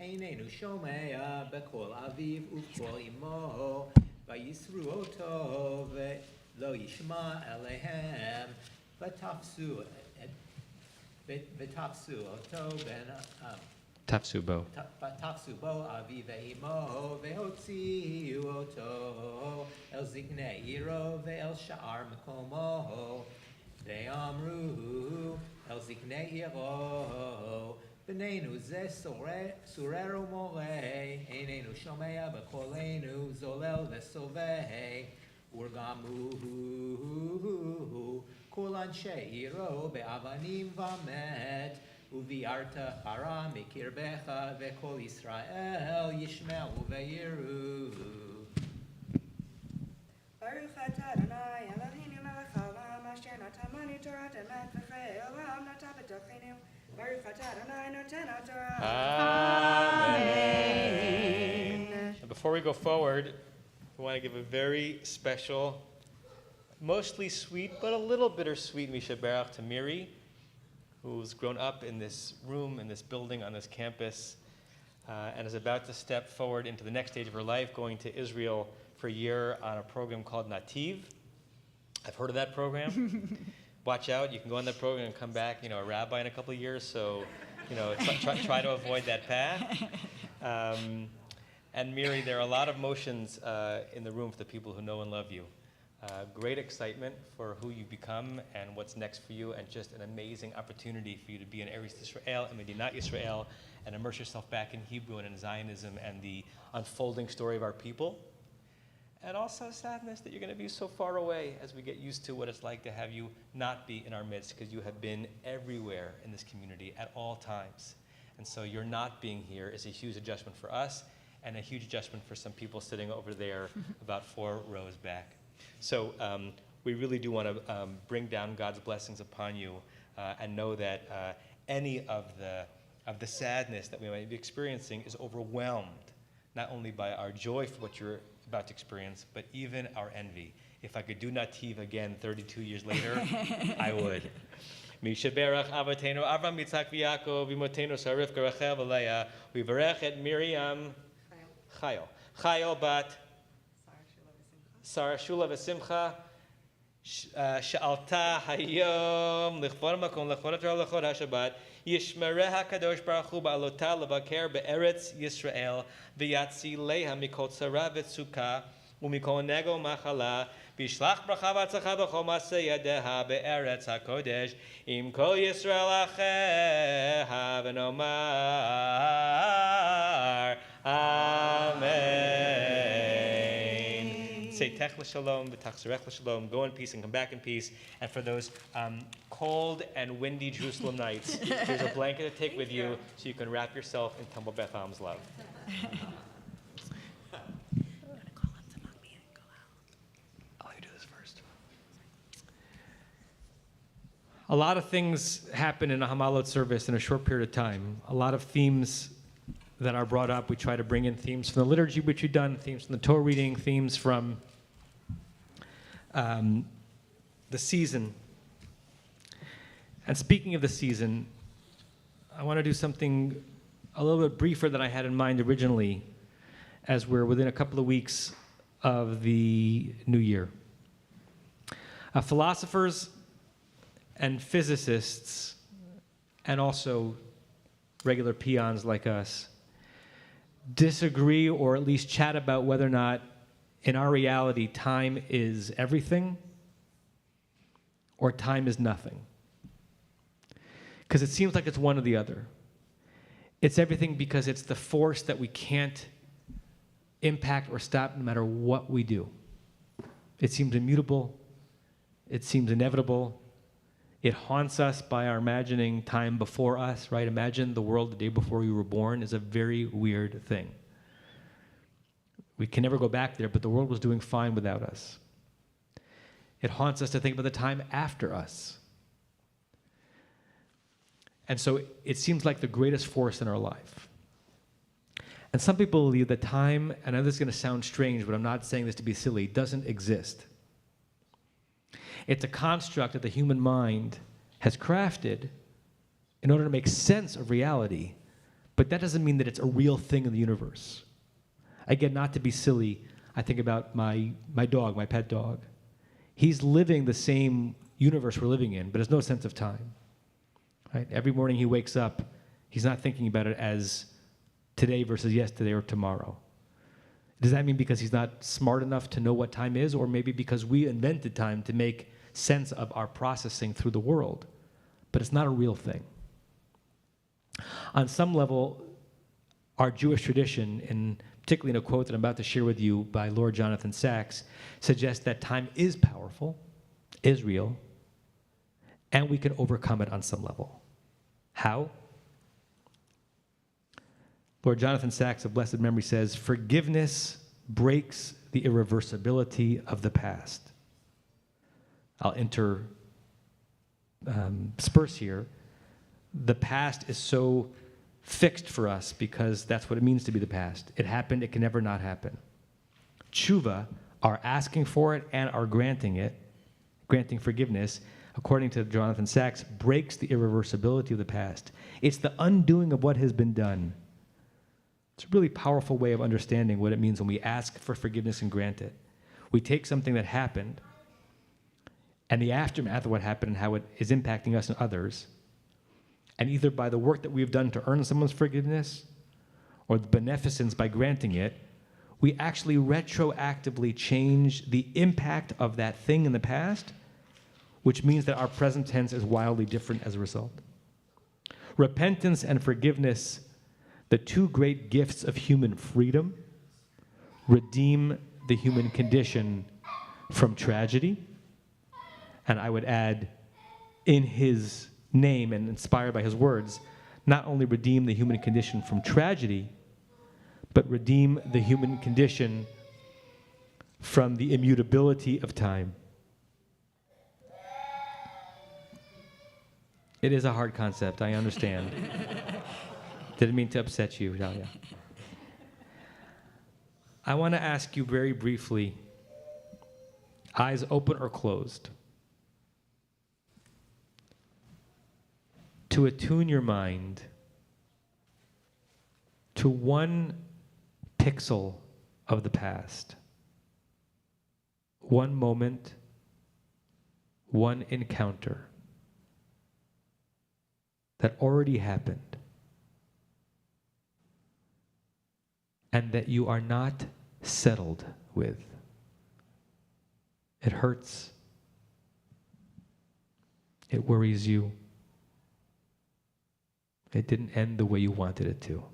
S3: איננו שומע בקול אביו ובקול אמו, ויסרו אותו ולא ישמע אליהם, ותפסו אותו
S1: Tafsu bo.
S3: ותפסו בו אביו ואמו, והוציאו אותו אל זקני עירו ואל שאר מקומו, ואמרו אל זקני עירו, בנינו זה סורר ומורה, איננו שומע בקולנו, זולל וסובא, וגם הוא כל אנשי עירו באבנים ומת, וביארת חרה מקרבך, וכל ישראל ישמעו ויראו.
S9: Baruch atah Adonai Eloheinu melech haolam asher natan לנו תורת אמת וחיי עולם נטע בתוכנו. Baruch atah Adonai noten ha'torah.
S1: Amen. Before we go forward, we want to give a very special, mostly sweet, but a little bittersweet Misha Barach to Miri, who's grown up in this room, in this building, on this campus, and is about to step forward into the next stage of her life, going to Israel for a year on a program called Nativ. I've heard of that program. Watch out, you can go on that program and come back, a rabbi in a couple of years, so, try to avoid that path. And Miri, there are a lot of emotions in the room for the people who know and love you. Great excitement for who you become and what's next for you, and just an amazing opportunity for you to be in Eretz Yisrael and Medinat Yisrael and immerse yourself back in Hebrew and in Zionism and the unfolding story of our people. And also sadness that you're going to be so far away as we get used to what it's like to have you not be in our midst, because you have been everywhere in this community at all times. And so your not being here is a huge adjustment for us and a huge adjustment for some people sitting over there about 4 rows back. So we really do want to bring down God's blessings upon you and know that any of the sadness that we might be experiencing is overwhelmed, not only by our joy for what you're about to experience, but even our envy. If I could do Nativ again 32 years later, I would. Mishaberach Avatenu Avram Yitzhak V'Yakov V'Imotenu Sarivka Rachel V'Leah. We berech et Miriam Chayil bat Sarah Shula V'Simcha Sha'alta Hayom L'chvod Makom L'chvod Torah L'chvod HaShabbat Yishmereha Kadosh Baruch Hu Ba'alota L'Vaker Be'eretz Yisrael V'Yatzi Leha Mikol Tzara V'Tzukah U'Mikol Nego Machala Bishlach bracha v'atzacha b'chol ma'aseh yadeha be'eretz hakodesh im kol Yisrael acheha v'nomar Amen. Say tech l'shalom v'tachzerech l'shalom. Go in peace and come back in peace. And for those cold and windy Jerusalem nights, there's a blanket to take with you so you can wrap yourself in Tumble Beth Am's love. A lot of things happen in a Hama'alot service in a short period of time. A lot of themes that are brought up. We try to bring in themes from the liturgy, which we've done, themes from the Torah reading, themes from the season. And speaking of the season, I want to do something a little bit briefer than I had in mind originally, as we're within a couple of weeks of the new year. Philosophers and physicists, and also regular peons like us, disagree or at least chat about whether or not, in our reality, time is everything or time is nothing. Because it seems like it's one or the other. It's everything because it's the force that we can't impact or stop no matter what we do. It seems immutable. It seems inevitable. It haunts us by our imagining time before us, right? Imagine the world the day before you were born is a very weird thing. We can never go back there, but the world was doing fine without us. It haunts us to think about the time after us. And so it seems like the greatest force in our life. And some people believe that time, and I know this is going to sound strange, but I'm not saying this to be silly, doesn't exist. It's a construct that the human mind has crafted in order to make sense of reality, but that doesn't mean that it's a real thing in the universe. Again, not to be silly, I think about my dog, my pet dog. He's living the same universe we're living in, but has no sense of time. Right? Every morning he wakes up, he's not thinking about it as today versus yesterday or tomorrow. Does that mean because he's not smart enough to know what time is, or maybe because we invented time to make sense of our processing through the world? But it's not a real thing. On some level, our Jewish tradition, and particularly in a quote that I'm about to share with you by Lord Jonathan Sacks, suggests that time is powerful, is real, and we can overcome it on some level. How? Lord Jonathan Sacks of blessed memory says, forgiveness breaks the irreversibility of the past. I'll intersperse here. The past is so fixed for us because that's what it means to be the past. It happened, it can never not happen. Tshuva, our asking for it and our granting it, granting forgiveness, according to Jonathan Sacks, breaks the irreversibility of the past. It's the undoing of what has been done. It's a really powerful way of understanding what it means when we ask for forgiveness and grant it. We take something that happened and the aftermath of what happened and how it is impacting us and others, and either by the work that we've done to earn someone's forgiveness or the beneficence by granting it, we actually retroactively change the impact of that thing in the past, which means that our present tense is wildly different as a result. Repentance and forgiveness, the two great gifts of human freedom, redeem the human condition from tragedy. And I would add, in his name and inspired by his words, not only redeem the human condition from tragedy, but redeem the human condition from the immutability of time. It is a hard concept, I understand. Didn't mean to upset you, Dalia. I want to ask you very briefly, eyes open or closed, to attune your mind to one pixel of the past, one moment, one encounter that already happened, and that you are not settled with. It hurts. It worries you. It didn't end the way you wanted it to.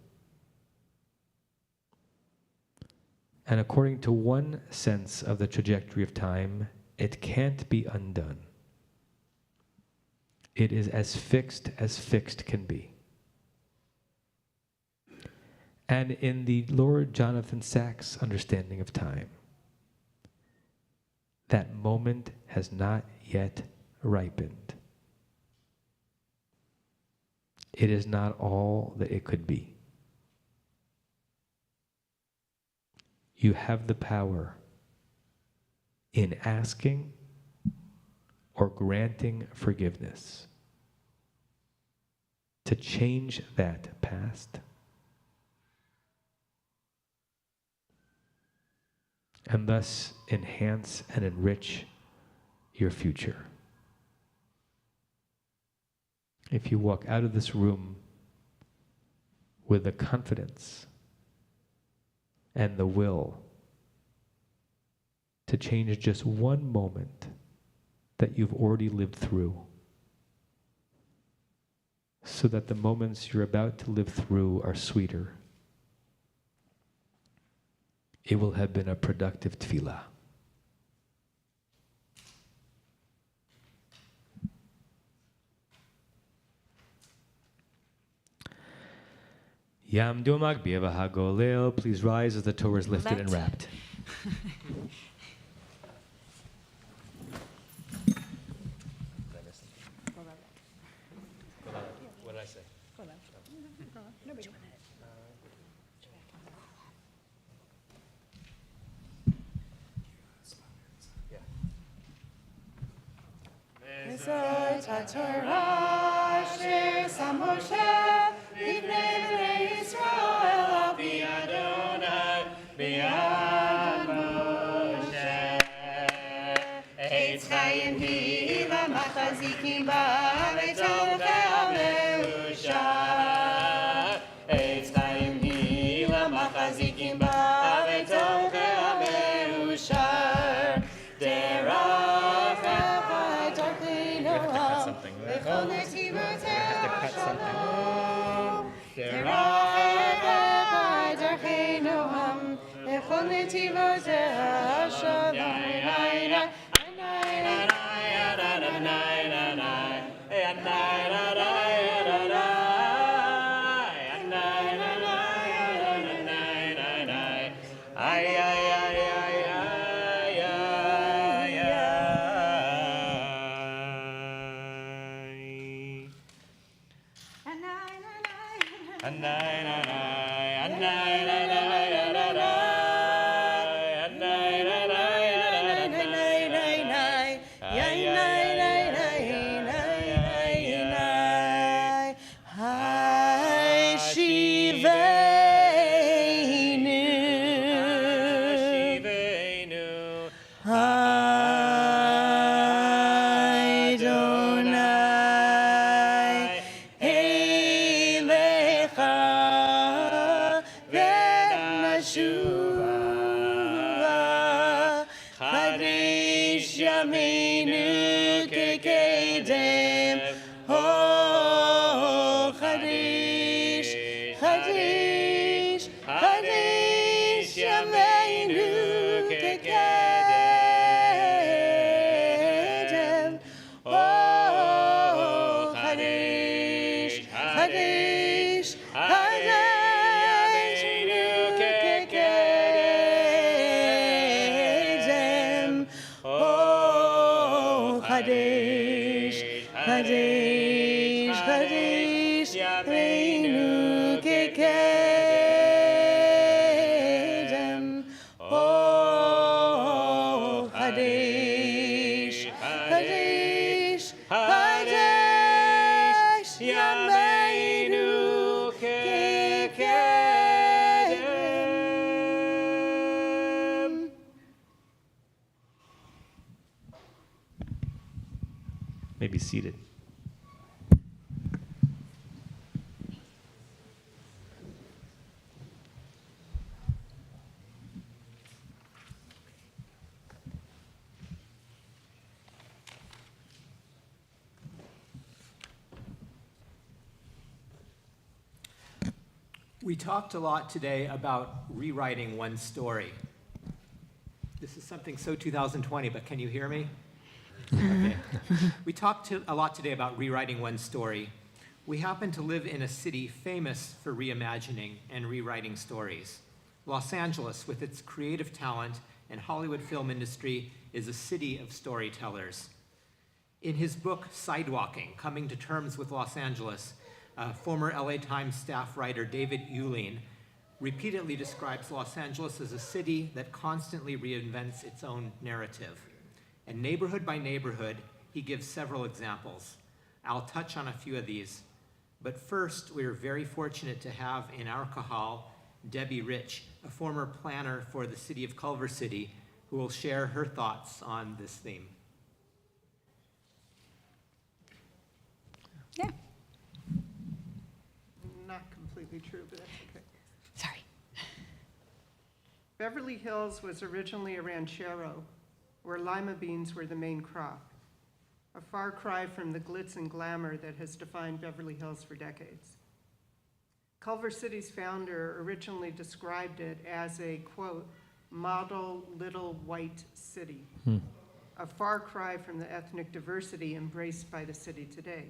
S1: And according to one sense of the trajectory of time, it can't be undone. It is as fixed can be. And in the Lord Jonathan Sacks' understanding of time, that moment has not yet ripened. It is not all that it could be. You have the power in asking or granting forgiveness to change that past and thus enhance and enrich your future. If you walk out of this room with the confidence and the will to change just one moment that you've already lived through, so that the moments you're about to live through are sweeter, it will have been a productive tefillah. Yamdu Magbia V'Hagolel, please rise as the Torah is lifted and wrapped. What did I say? Maybe seated.
S3: We talked a lot today about rewriting one story. This is something so 2020, but can you hear me? Okay. We talked a lot today about rewriting one story. We happen to live in a city famous for reimagining and rewriting stories. Los Angeles, with its creative talent and Hollywood film industry, is a city of storytellers. In his book, Sidewalking, Coming to Terms with Los Angeles, former LA Times staff writer David Uline repeatedly describes Los Angeles as a city that constantly reinvents its own narrative. And neighborhood by neighborhood, he gives several examples. I'll touch on a few of these. But first, we are very fortunate to have in our kahal Debbie Rich, a former planner for the city of Culver City, who will share her thoughts on this theme.
S4: Yeah.
S10: Not completely true, but that's okay.
S4: Sorry.
S10: Beverly Hills was originally a ranchero where lima beans were the main crop, a far cry from the glitz and glamour that has defined Beverly Hills for decades. Culver City's founder originally described it as a, quote, model little white city, a far cry from the ethnic diversity embraced by the city today.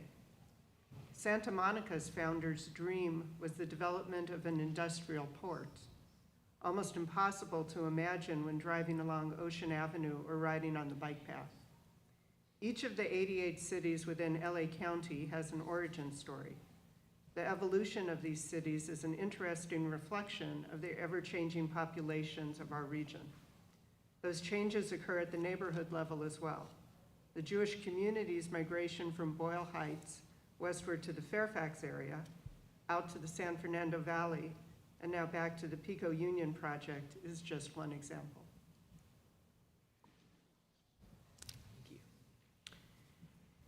S10: Santa Monica's founder's dream was the development of an industrial port, almost impossible to imagine when driving along Ocean Avenue or riding on the bike path. Each of the 88 cities within LA County has an origin story. The evolution of these cities is an interesting reflection of the ever-changing populations of our region. Those changes occur at the neighborhood level as well. The Jewish community's migration from Boyle Heights westward to the Fairfax area, out to the San Fernando Valley, and now back to the Pico Union Project is just one example.
S3: Thank you.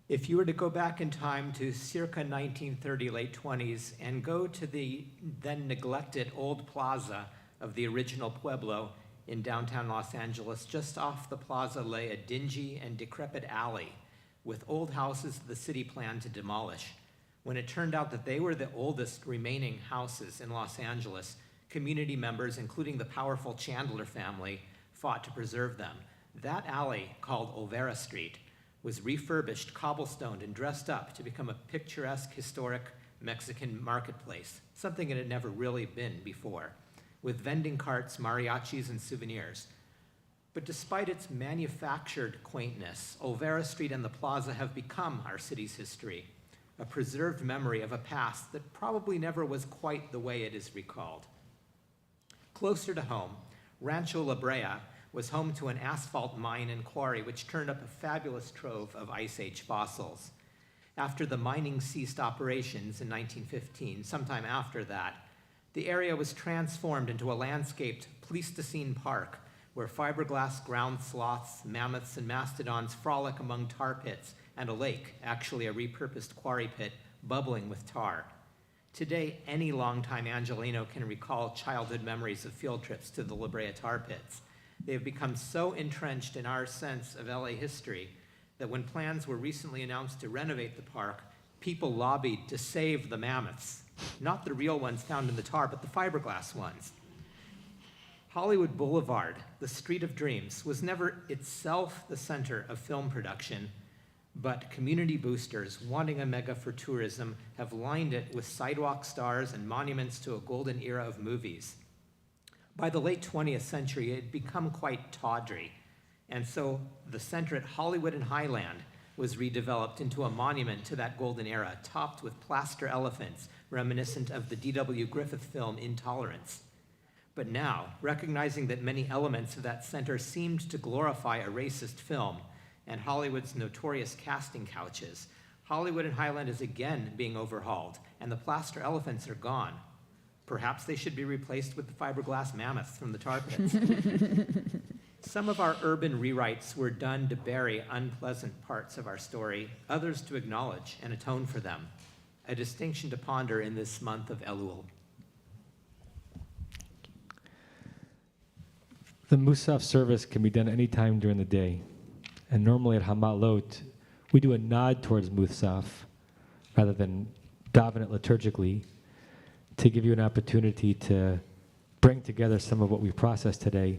S3: If you were to go back in time to circa 1930, late 20s, and go to the then neglected old plaza of the original Pueblo in downtown Los Angeles, just off the plaza lay a dingy and decrepit alley with old houses the city planned to demolish. When it turned out that they were the oldest remaining houses in Los Angeles, community members, including the powerful Chandler family, fought to preserve them. That alley, called Olvera Street, was refurbished, cobblestoned, and dressed up to become a picturesque, historic Mexican marketplace, something it had never really been before, with vending carts, mariachis, and souvenirs. But despite its manufactured quaintness, Olvera Street and the plaza have become our city's history, a preserved memory of a past that probably never was quite the way it is recalled. Closer to home, Rancho La Brea was home to an asphalt mine and quarry which turned up a fabulous trove of Ice Age fossils. After the mining ceased operations in 1915, sometime after that, the area was transformed into a landscaped Pleistocene park where fiberglass ground sloths, mammoths, and mastodons frolic among tar pits and a lake, actually a repurposed quarry pit, bubbling with tar. Today, any longtime Angelino can recall childhood memories of field trips to the La Brea tar pits. They have become so entrenched in our sense of LA history that when plans were recently announced to renovate the park, people lobbied to save the mammoths, not the real ones found in the tar, but the fiberglass ones. Hollywood Boulevard, the Street of Dreams, was never itself the center of film production, but community boosters wanting a mega for tourism have lined it with sidewalk stars and monuments to a golden era of movies. By the late 20th century, it had become quite tawdry, and so the center at Hollywood and Highland was redeveloped into a monument to that golden era, topped with plaster elephants reminiscent of the D.W. Griffith film Intolerance. But now, recognizing that many elements of that center seemed to glorify a racist film and Hollywood's notorious casting couches, Hollywood and Highland is again being overhauled, and the plaster elephants are gone. Perhaps they should be replaced with the fiberglass mammoths from the tar pits. Some of our urban rewrites were done to bury unpleasant parts of our story, others to acknowledge and atone for them, a distinction to ponder in this month of Elul.
S1: The Musaf service can be done anytime during the day. And normally at Hama'alot, we do a nod towards Musaf rather than daven it liturgically to give you an opportunity to bring together some of what we've processed today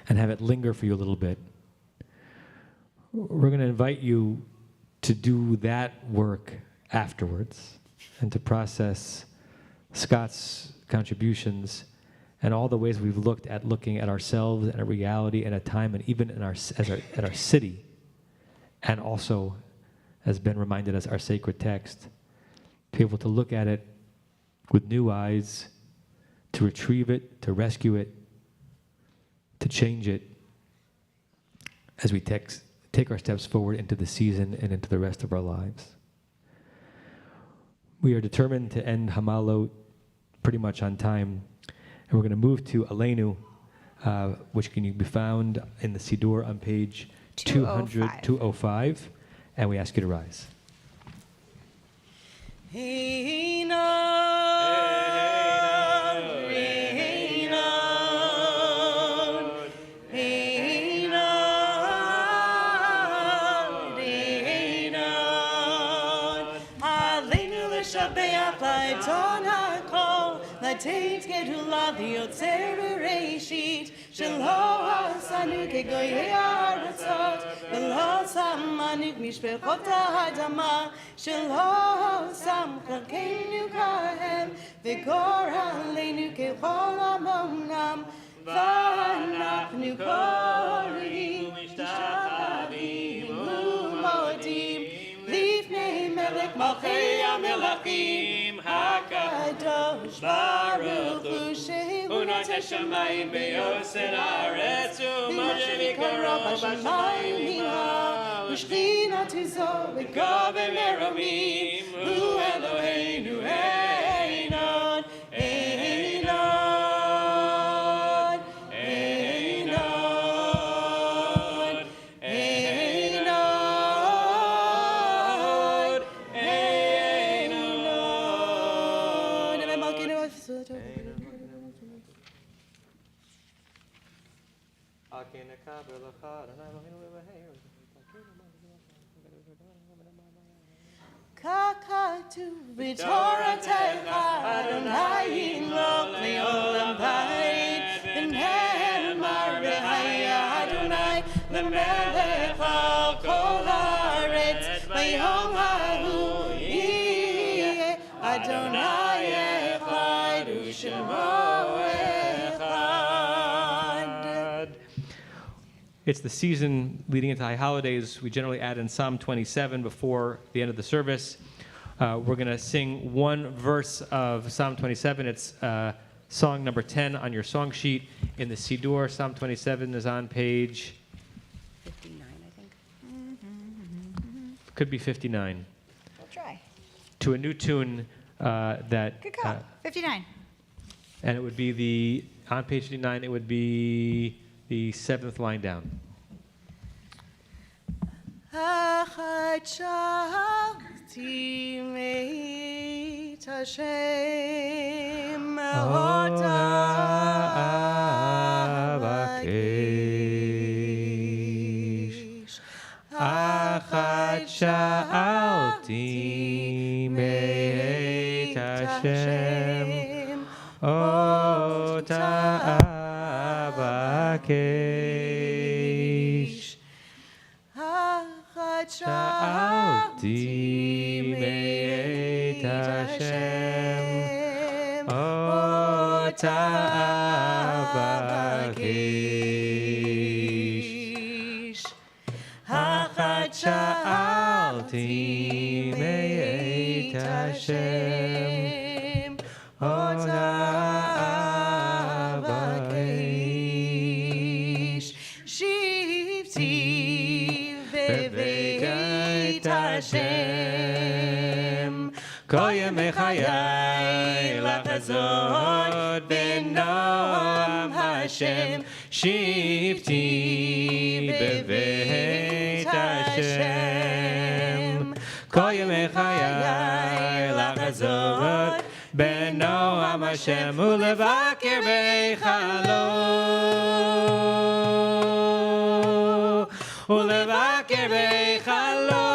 S1: and have it linger for you a little bit. We're going to invite you to do that work afterwards and to process Scott's contributions and all the ways we've looked at looking at ourselves and a reality and a time and even in at our city, and also, as Ben reminded us, our sacred text, to be able to look at it with new eyes, to retrieve it, to rescue it, to change it as we take our steps forward into the season and into the rest of our lives. We are determined to end Hama'alot pretty much on time, and we're going to move to Aleinu, which can be found in the Siddur on page 205, and we ask you to rise.
S2: Tate gedula v'yotzer b'reishit shelo asanu kegoyei ha'aratzot v'lo samanu mishpechot ha'adama shelo sam chalkeinu kahem v'kor aleinu kechol amonam v'anachnu korim mishtachavim u'modim lifnei melech malchei hamelachim HaKadosh Baruch Hu Shehu Notei Shamayim Beyoser Haaretz U'Moshe V'Karo B'Shamayim Hima U'Shechinatu Zo V'Kaveh Meromim Hu Eloheinu Einon Einon Kakatu b'Toratecha Adonai Yimlok Le'olam Ba'ed V'nehemar B'Haya Adonai L'melech al Kol Haaretz V'yom ha'hu yiyeh Adonai Echad U'Shemo Echad.
S1: It's the season leading into high holidays. We generally add in Psalm 27 before the end of the service. We're going to sing one verse of Psalm 27. It's song number 10 on your song sheet. In the Siddur, Psalm 27 is on page
S4: 59, I think.
S1: Could be 59.
S4: We'll try.
S1: To a new tune that...
S4: Good call. 59.
S1: And it would be on page 59, it would be the 7th line down.
S2: Achachalti meit Hashem avakesh.
S1: Achachalti meit Hashem ota avakesh. Achachalti meit Hashem ota avakesh. Achachalti meit Hashem ota avakesh. Shivti bebeit Hashem kol yemei chayai לחזות בנועם השם שבתי בבית השם כל ימי חיי לחזות בנועם השם ולבקר בהיכלו ולבקר בהיכלו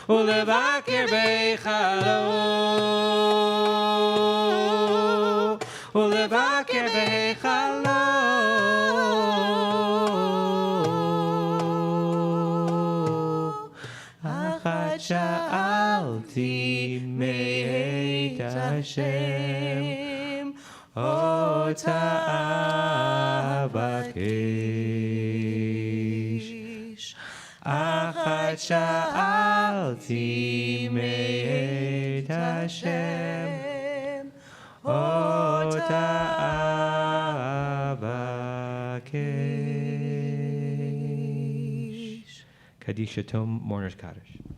S1: ולבקר בהיכלו ולבקר בהיכלו אחת שאלתי מאת השם אותה אבקש אחת שאלתי מאת השם אותה אבקש. Kaddish Yatom, Mourner's Kaddish.